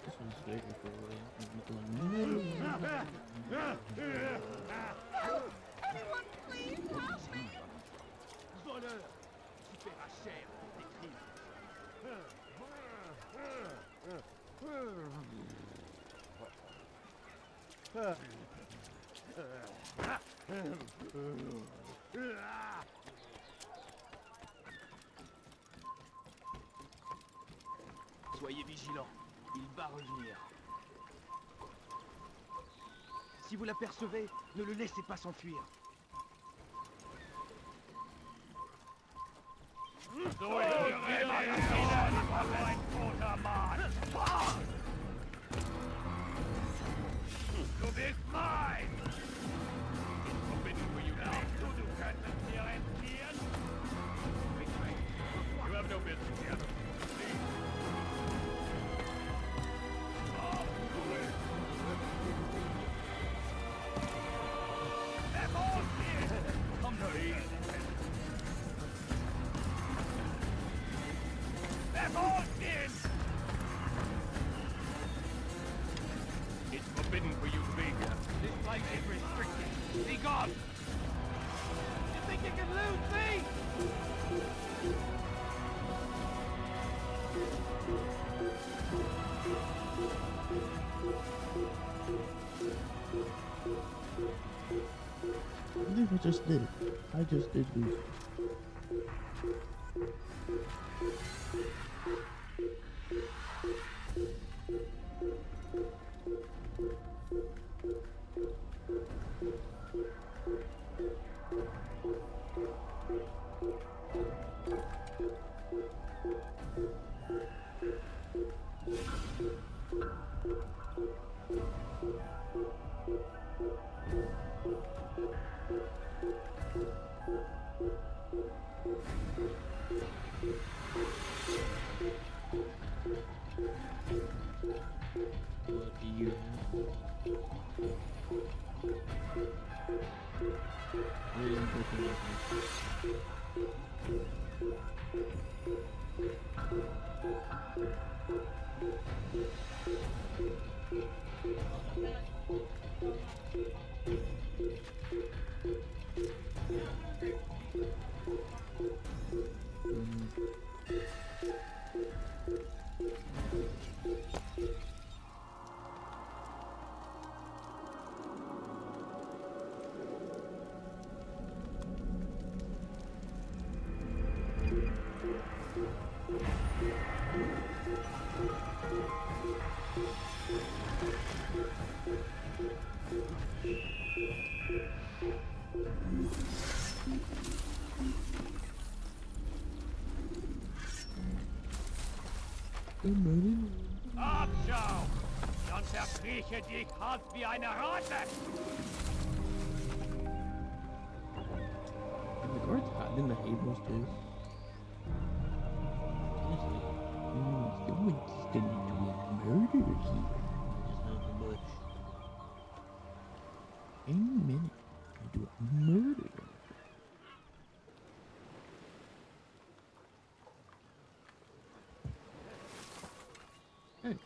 This one's bigger for William. Anyone, please help me! Voleur! Tu paieras cher pour tes crimes. Soyez vigilants, il va revenir. Si vous l'apercevez, ne le laissez pas s'enfuir. Du bist mein! It's forbidden for you now. Du kannst es mir entziehen. You have no business here. Come to ease. They're all in! It's forbidden for you to be here. This place is restricted. Be gone! You think you can lose me? I think I just did it. I just did lose. What do you have? William Brooklyn. Abschau! Sonst erkrieche dich hart wie eine Ratte! And the guards got in the Havels too. Someone's gonna do a murder here. Just out the bush. Any minute, gonna do a murder. Hey.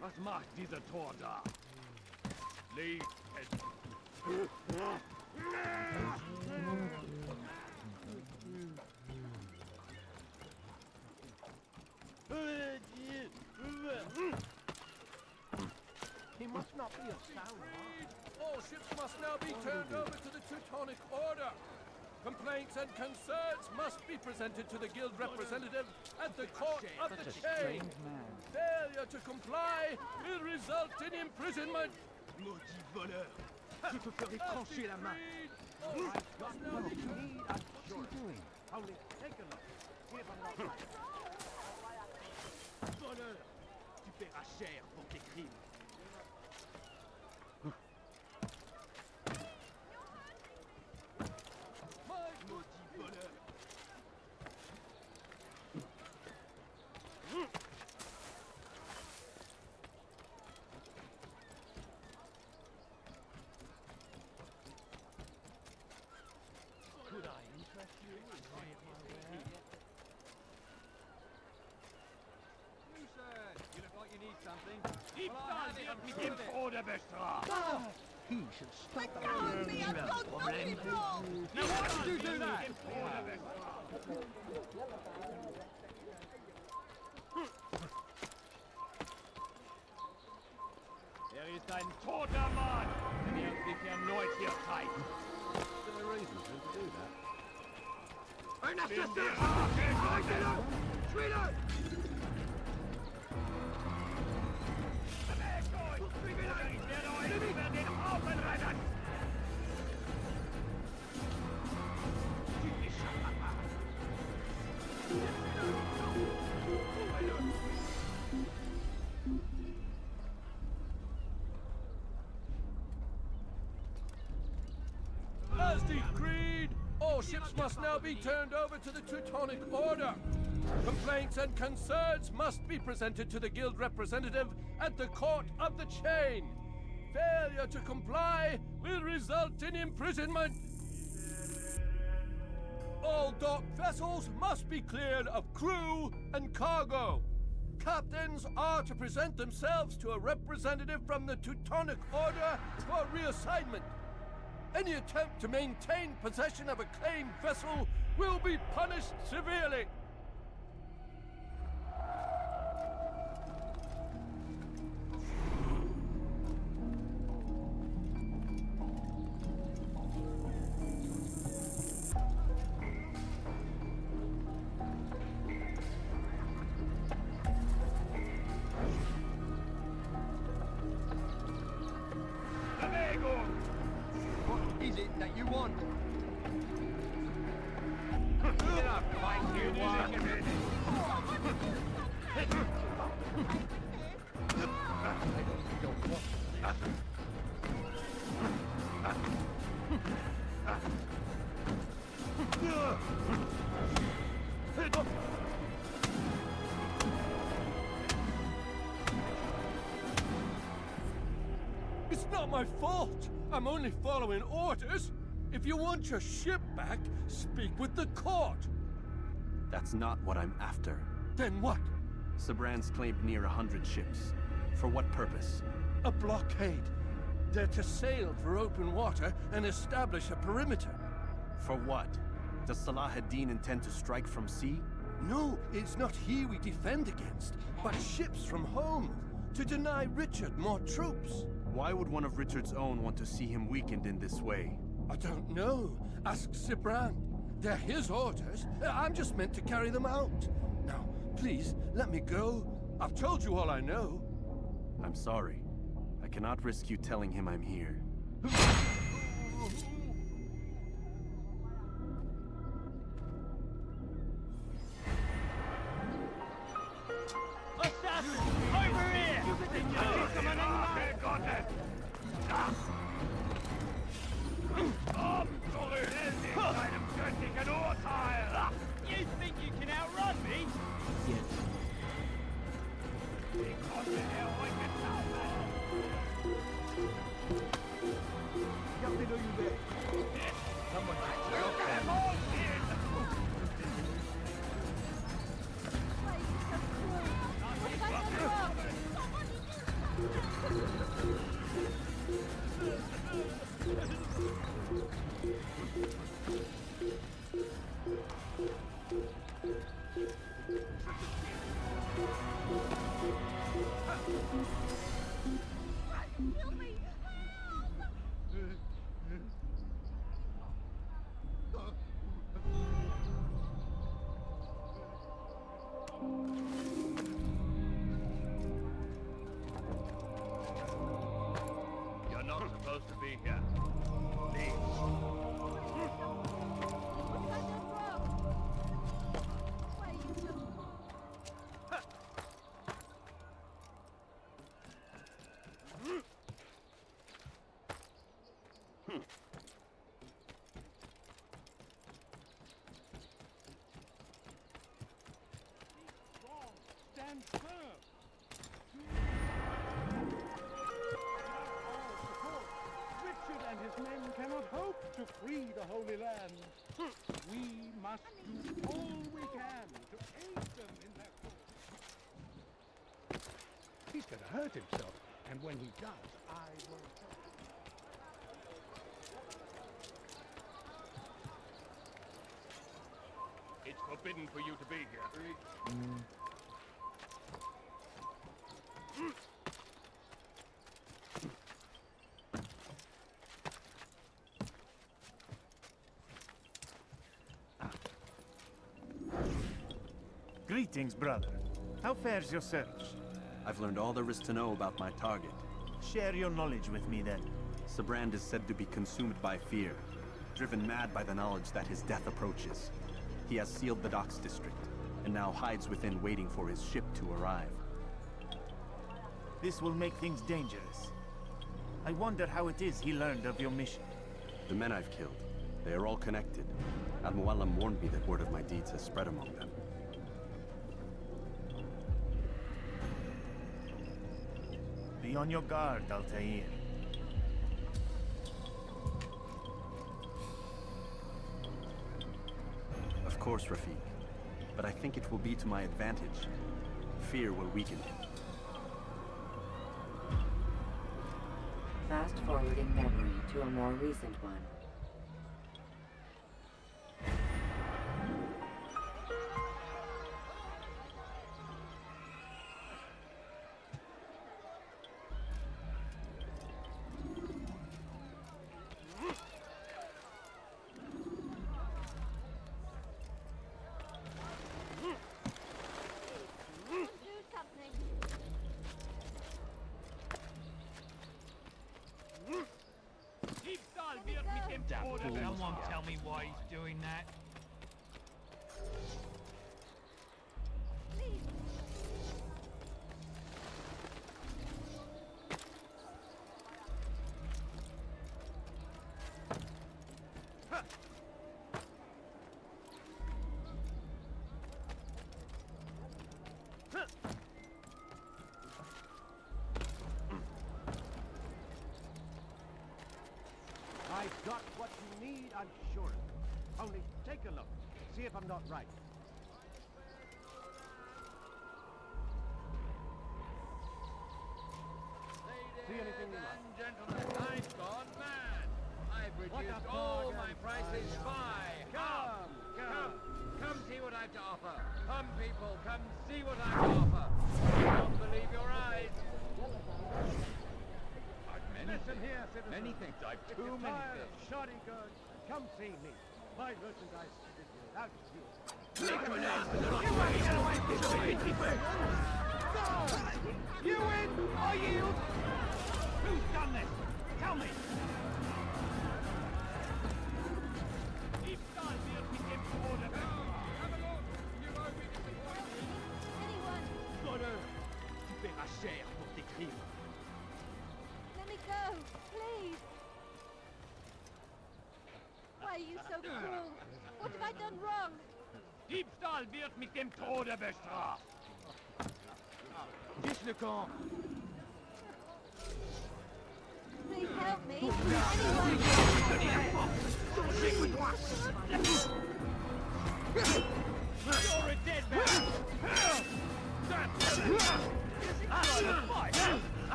Was macht dieser Tor da? Leave it. He must not be a sound. All ships must now be turned over to the Teutonic Order. Complaints and concerns must be presented to the guild representative at the court of the chain. Failure to comply will result in imprisonment. Maudit voleur! Je te ferai trancher la main. Only take a look. See if I'm not right. Voleur! Tu paieras cher pour tes crimes. Could I interest you in buying my wares? You, sir. You look like you need something. Diebstahl Mit dem Tode bestraft! He should stop that. Now why did you do that? Ist ein toter Mann, der wird sich erneut hier zeigen. There are reasons to do that. Nimm die Rache! Schwede! Ich werde euch über den Haufen rennen! As decreed, all ships must now be turned over to the Teutonic Order. Complaints and concerns must be presented to the guild representative at the court of the chain. Failure to comply will result in imprisonment. All docked vessels must be cleared of crew and cargo. Captains are to present themselves to a representative from the Teutonic Order for reassignment. Any attempt to maintain possession of a claimed vessel will be punished severely. What is it that you want? Get up, fight you want! It's not my fault. I'm only following orders. If you want your ship back, speak with the court. That's not what I'm after. Then what? Sabran's claimed near 100 ships. For what purpose? A blockade. They're to sail for open water and establish a perimeter. For what? Does Salah ad-Din intend to strike from sea? No, it's not he we defend against, but ships from home, to deny Richard more troops. Why would one of Richard's own want to see him weakened in this way? I don't know. Ask Sibran. They're his orders. I'm just meant to carry them out. Now, please, let me go. I've told you all I know. I'm sorry. I cannot risk you telling him I'm here. Assassin! Over here! You think you can outrun me? Yes. You're not supposed to be here. Leave. Stand firm. Richard and his men cannot hope to free the Holy Land. We must do all we can to aid them in their cause. He's going to hurt himself, and when he does, I will help. It's forbidden for you to be here. Greetings, brother. How fares your search? I've learned all there is to know about my target. Share your knowledge with me, then. Sibrand is said to be consumed by fear, driven mad by the knowledge that his death approaches. He has sealed the docks district, and now hides within waiting for his ship to arrive. This will make things dangerous. I wonder how it is he learned of your mission. The men I've killed, they are all connected. Al-Mualim warned me that word of my deeds has spread among them. Be on your guard, Altair. Of course, Rafiq. But I think it will be to my advantage. Fear will weaken him. Fast-forwarding memory to a more recent one. Someone tell me why he's doing that. I've got what you need, I'm sure of it. Only take a look. See if I'm not right. See anything you like? Gentlemen, I've gone mad. I've reduced all my prices by half. Come see what I've to offer. Come, people, come see what I've to offer. Don't believe your eyes. Listen here, citizen. Many things. I've If too you're many tired of things. shoddy goods, come see me. My merchandise You win! I yield! Who's done this? Tell me! Voleur! Tu paieras cher pour tes crimes. Let me go, please. Why are you so cruel? What have I done wrong? Diebstahl wird mit dem Tode bestraft! Fiche le camp! Please help me. You're a dead man!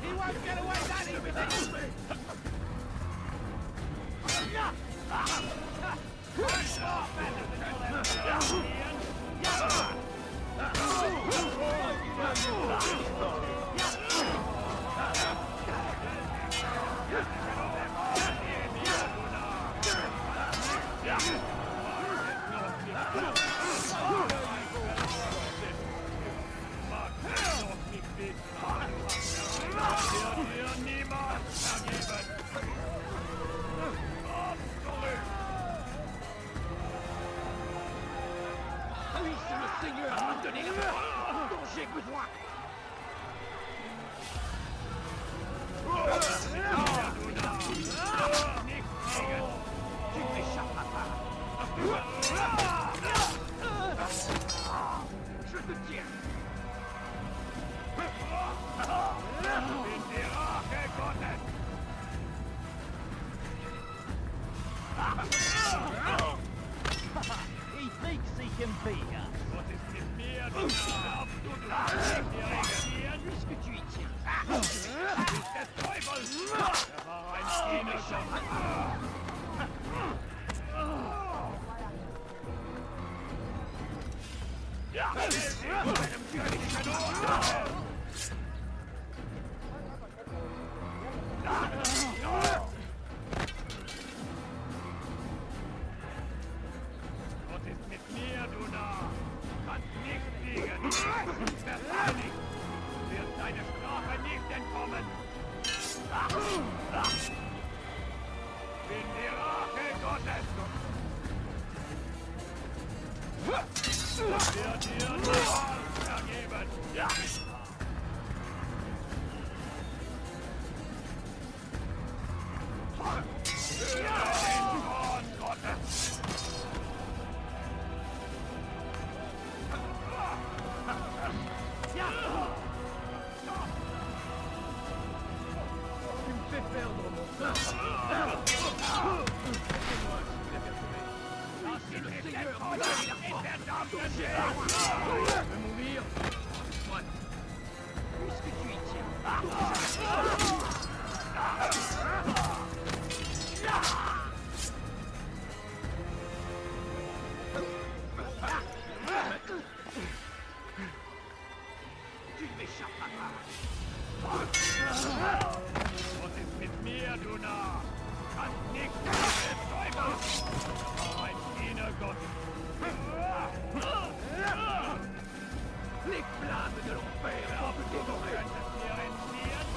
He won't get away that easily! Oui, c'est le Seigneur qui m'a donné la force dont j'ai besoin. Tu m'échapperas pas. Je te tiens. Ich krieg sich im Finger. Puisque tu y tiens. Was ist mit mir, du Narr? Kannst nicht fliegen! Verteidigt! Wird deine Strafe nicht entkommen! Bin die Rache Gottes! Wird dir niemals vergeben! Für den Sohn Gottes! Tu me fais perdre mon sang. C'est le Seigneur qui m'a donné la force. Je veux mourir. Soit. Puisque tu y tiens. Tu m'échapperas pas! Was ist mit mir, du Narr? Kannst nicht betäuben! Ein Dienergott! Lichtblase de l'enfer! Du könntest mir entfliehen!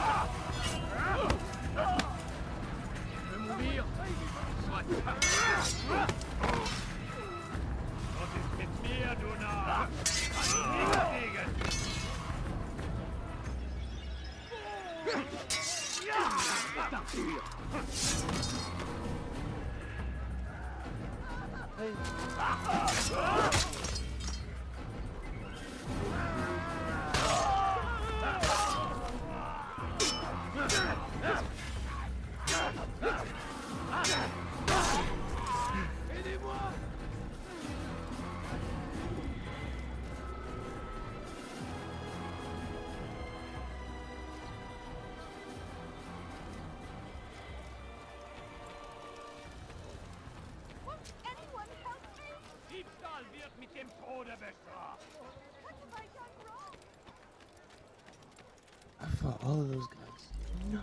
Je veux mourir. Soit. Was ist mit mir, du Narr? Kannst nicht fliegen! Aidez-moi! dem Tode I fought all of those guys. No.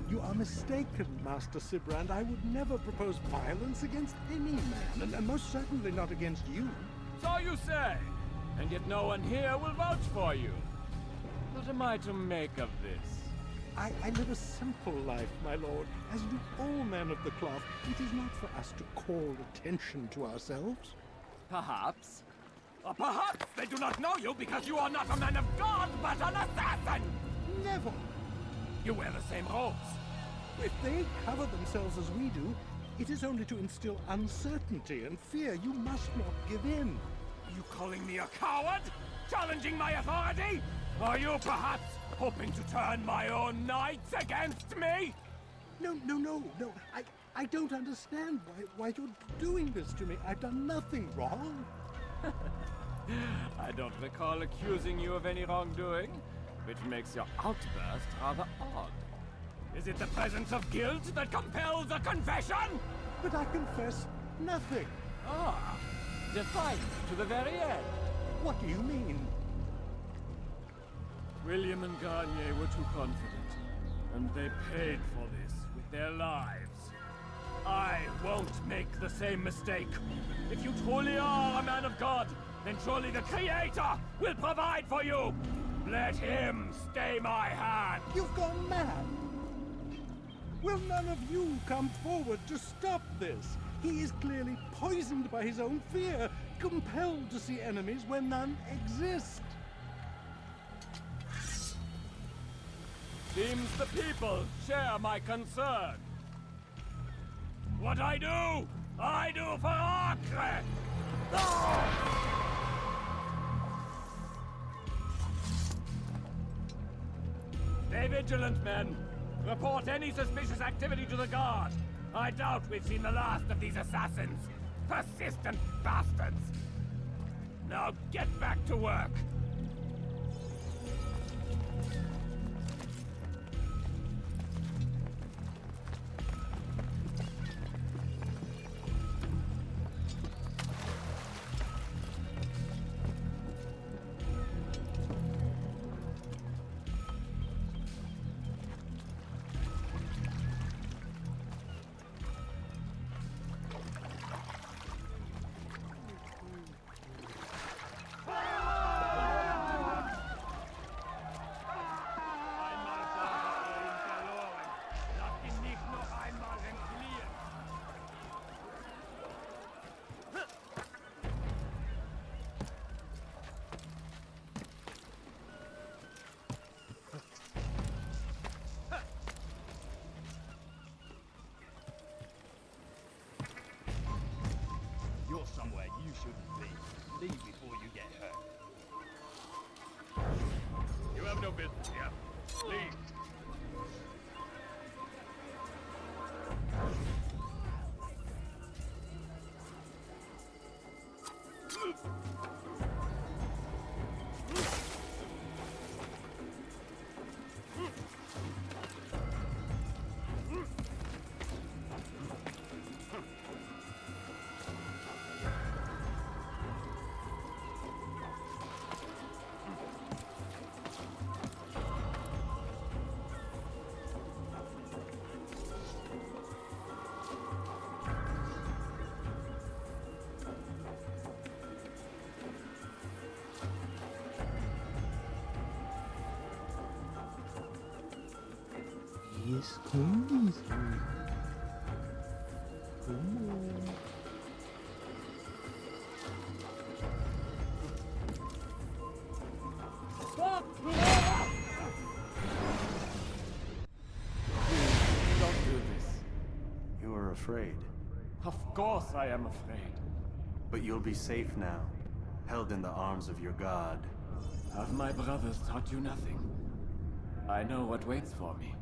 You are mistaken, Master Sibrand. I would never propose violence against any man, and most certainly not against you. So you say, and yet no one here will vouch for you. What am I to make of this? I live a simple life, my lord, as do all men of the cloth. It is not for us to call attention to ourselves. Perhaps. Or perhaps they do not know you because you are not a man of God, but an assassin! Never! You wear the same robes. If they cover themselves as we do, it is only to instill uncertainty and fear. You must not give in. Are you calling me a coward? Challenging my authority? Are you perhaps hoping to turn my own knights against me? No. I don't understand why you're doing this to me. I've done nothing wrong. I don't recall accusing you of any wrongdoing, which makes your outburst rather odd. Is it the presence of guilt that compels a confession? But I confess nothing. Ah, defiant to the very end. What do you mean? William and Garnier were too confident, and they paid for this with their lives. I won't make the same mistake. If you truly are a man of God, then surely the Creator will provide for you. Let him stay my hand. You've gone mad. Will none of you come forward to stop this? He is clearly poisoned by his own fear, compelled to see enemies where none exist. Seems the people share my concern. What I do for Acre! Stay vigilant, men. Report any suspicious activity to the guard. I doubt we've seen the last of these assassins. Persistent bastards. Now get back to work. You're somewhere you shouldn't be. Leave before you get hurt. You have no business here. Leave. Yes, come on. Don't do this. You are afraid. Of course I am afraid. But you'll be safe now, held in the arms of your god. Have my brothers taught you nothing? I know what waits for me.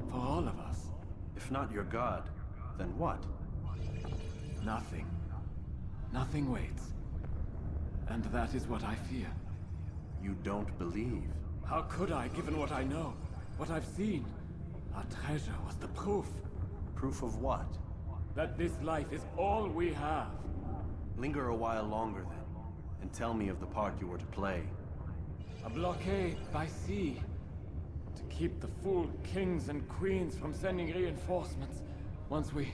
For all of us. If not your god, then what? Nothing. Nothing waits. And that is what I fear. You don't believe. How could I, given what I know? What I've seen? Our treasure was the proof. Proof of what? That this life is all we have. Linger a while longer then, and tell me of the part you were to play. A blockade by sea. To keep the fool kings and queens from sending reinforcements. Once we...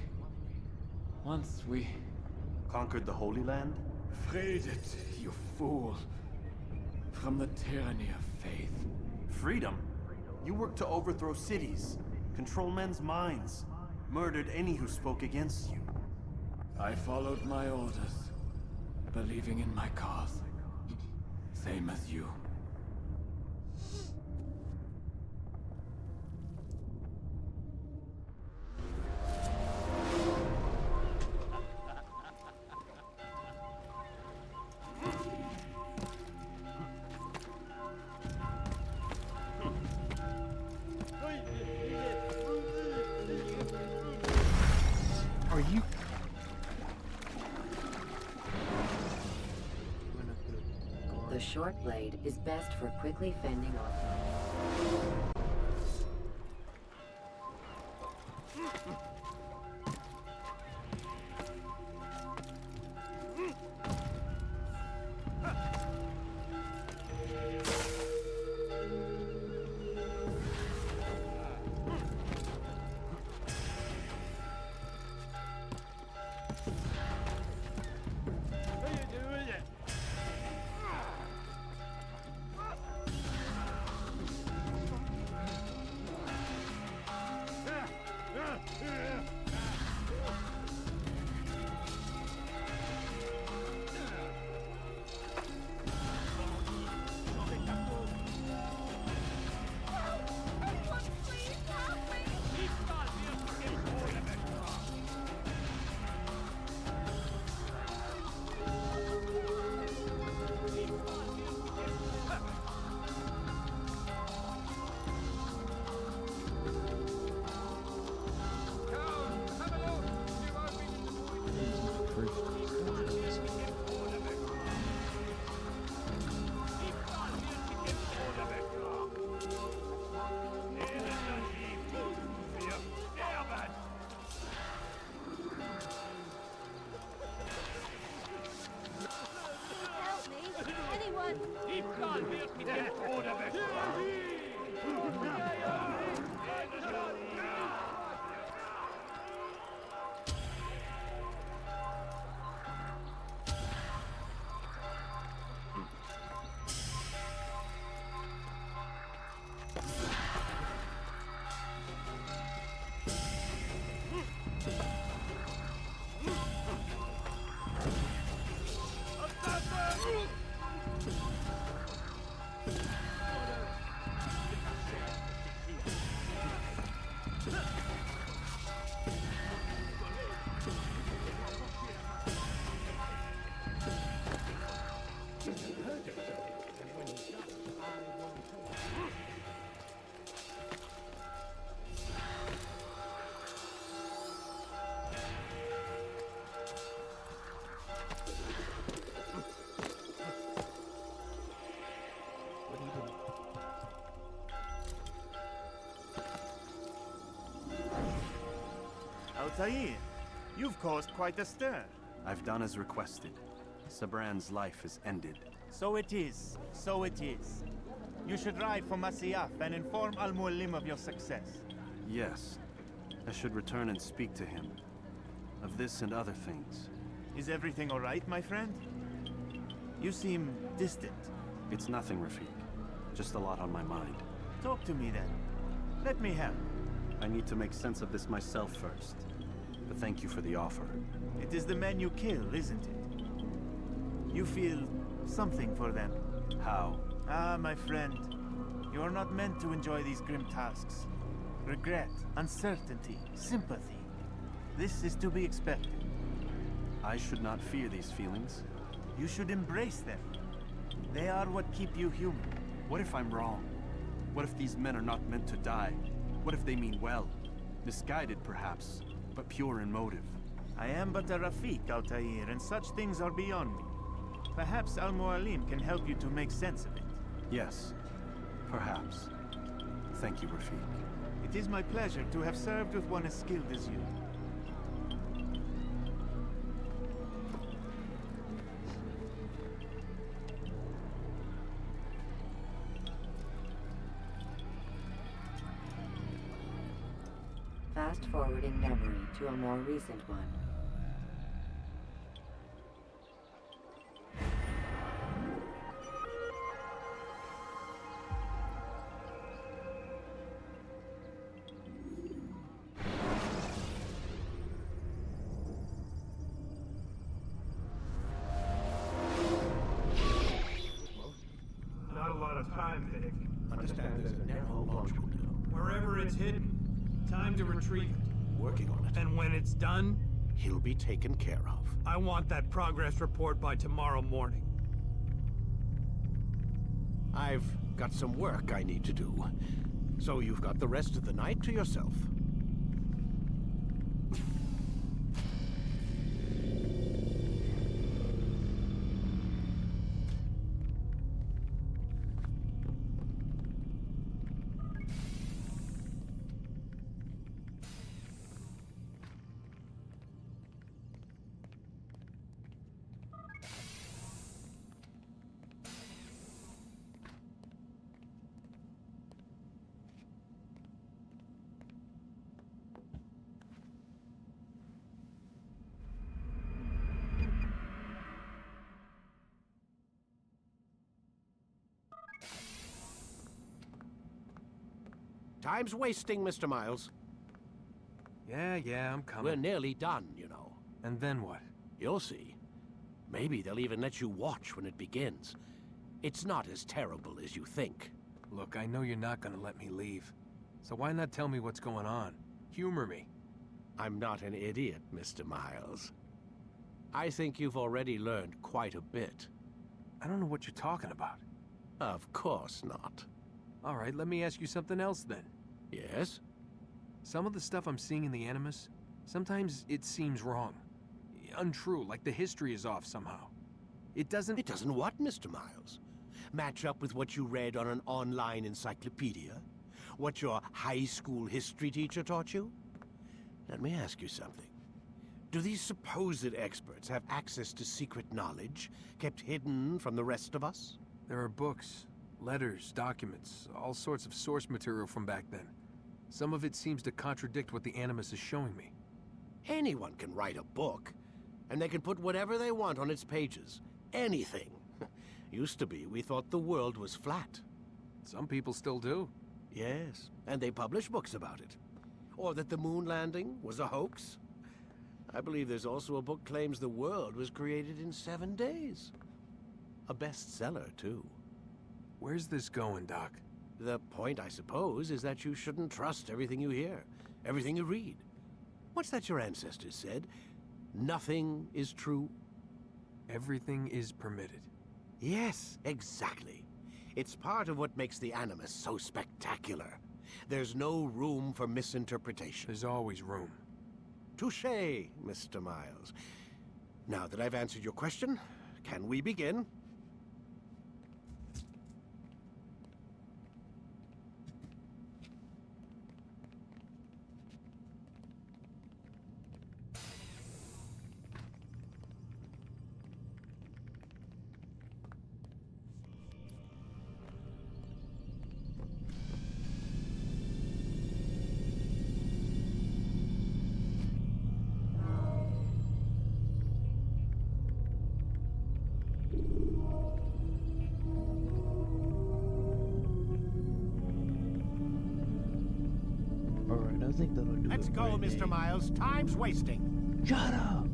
Conquered the Holy Land? Freed it, you fool. From the tyranny of faith. Freedom? You worked to overthrow cities, control men's minds, murdered any who spoke against you. I followed my orders, believing in my cause. Same as you. Are you? The short blade is best for quickly fending off. Altair, you've caused quite a stir. I've done as requested. Sabran's life is ended. So it is. So it is. You should ride for Masyaf and inform Al-Mualim of your success. Yes. I should return and speak to him. Of this and other things. Is everything all right, my friend? You seem distant. It's nothing, Rafik. Just a lot on my mind. Talk to me then. Let me help. I need to make sense of this myself first. But thank you for the offer. It is the men you kill, isn't it? You feel something for them. How? Ah, my friend. You are not meant to enjoy these grim tasks. Regret, uncertainty, sympathy. This is to be expected. I should not fear these feelings. You should embrace them. They are what keep you human. What if I'm wrong? What if these men are not meant to die? What if they mean well? Misguided, perhaps, but pure in motive. I am but a Rafik, Altair, and such things are beyond me. Perhaps Al-Mualim can help you to make sense of it. Yes. Perhaps. Thank you, Rafik. It is my pleasure to have served with one as skilled as you. Fast forwarding memory to a more recent one. Not a lot of time, Vidic. Understand there's a narrow launch window. Wherever it's hidden, time to retrieve it. Working on it. And when it's done, He'll be taken care of. I want that progress report by tomorrow morning. I've got some work I need to do. So you've got the rest of the night to yourself. Time's wasting, Mr. Miles. Yeah, I'm coming. We're nearly done, you know. And then what? You'll see. Maybe they'll even let you watch when it begins. It's not as terrible as you think. Look, I know you're not gonna let me leave. So why not tell me what's going on? Humor me. I'm not an idiot, Mr. Miles. I think you've already learned quite a bit. I don't know what you're talking about. Of course not. All right, let me ask you something else then. Yes? Some of the stuff I'm seeing in the Animus, sometimes it seems wrong. Untrue, like the history is off somehow. It doesn't... It doesn't what, Mr. Miles? Match up with what you read on an online encyclopedia? What your high school history teacher taught you? Let me ask you something. Do these supposed experts have access to secret knowledge kept hidden from the rest of us? There are books, letters, documents, all sorts of source material from back then. Some of it seems to contradict what the Animus is showing me. Anyone can write a book, and they can put whatever they want on its pages. Anything. Used to be, we thought the world was flat. Some people still do. Yes, and they publish books about it. Or that the moon landing was a hoax. I believe there's also a book claims the world was created in 7 days. A bestseller, too. Where's this going, Doc? The point, I suppose, is that you shouldn't trust everything you hear, everything you read. What's that your ancestors said? Nothing is true? Everything is permitted. Yes, exactly. It's part of what makes the Animus so spectacular. There's no room for misinterpretation. There's always room. Touché, Mr. Miles. Now that I've answered your question, can we begin? Alright, I think that'll do Let's it go, for Mr. today. Miles. Time's wasting. Shut up!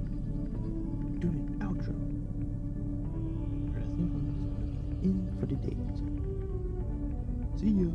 Doing outro. Alright, I think that's gonna be the end for the day. See ya!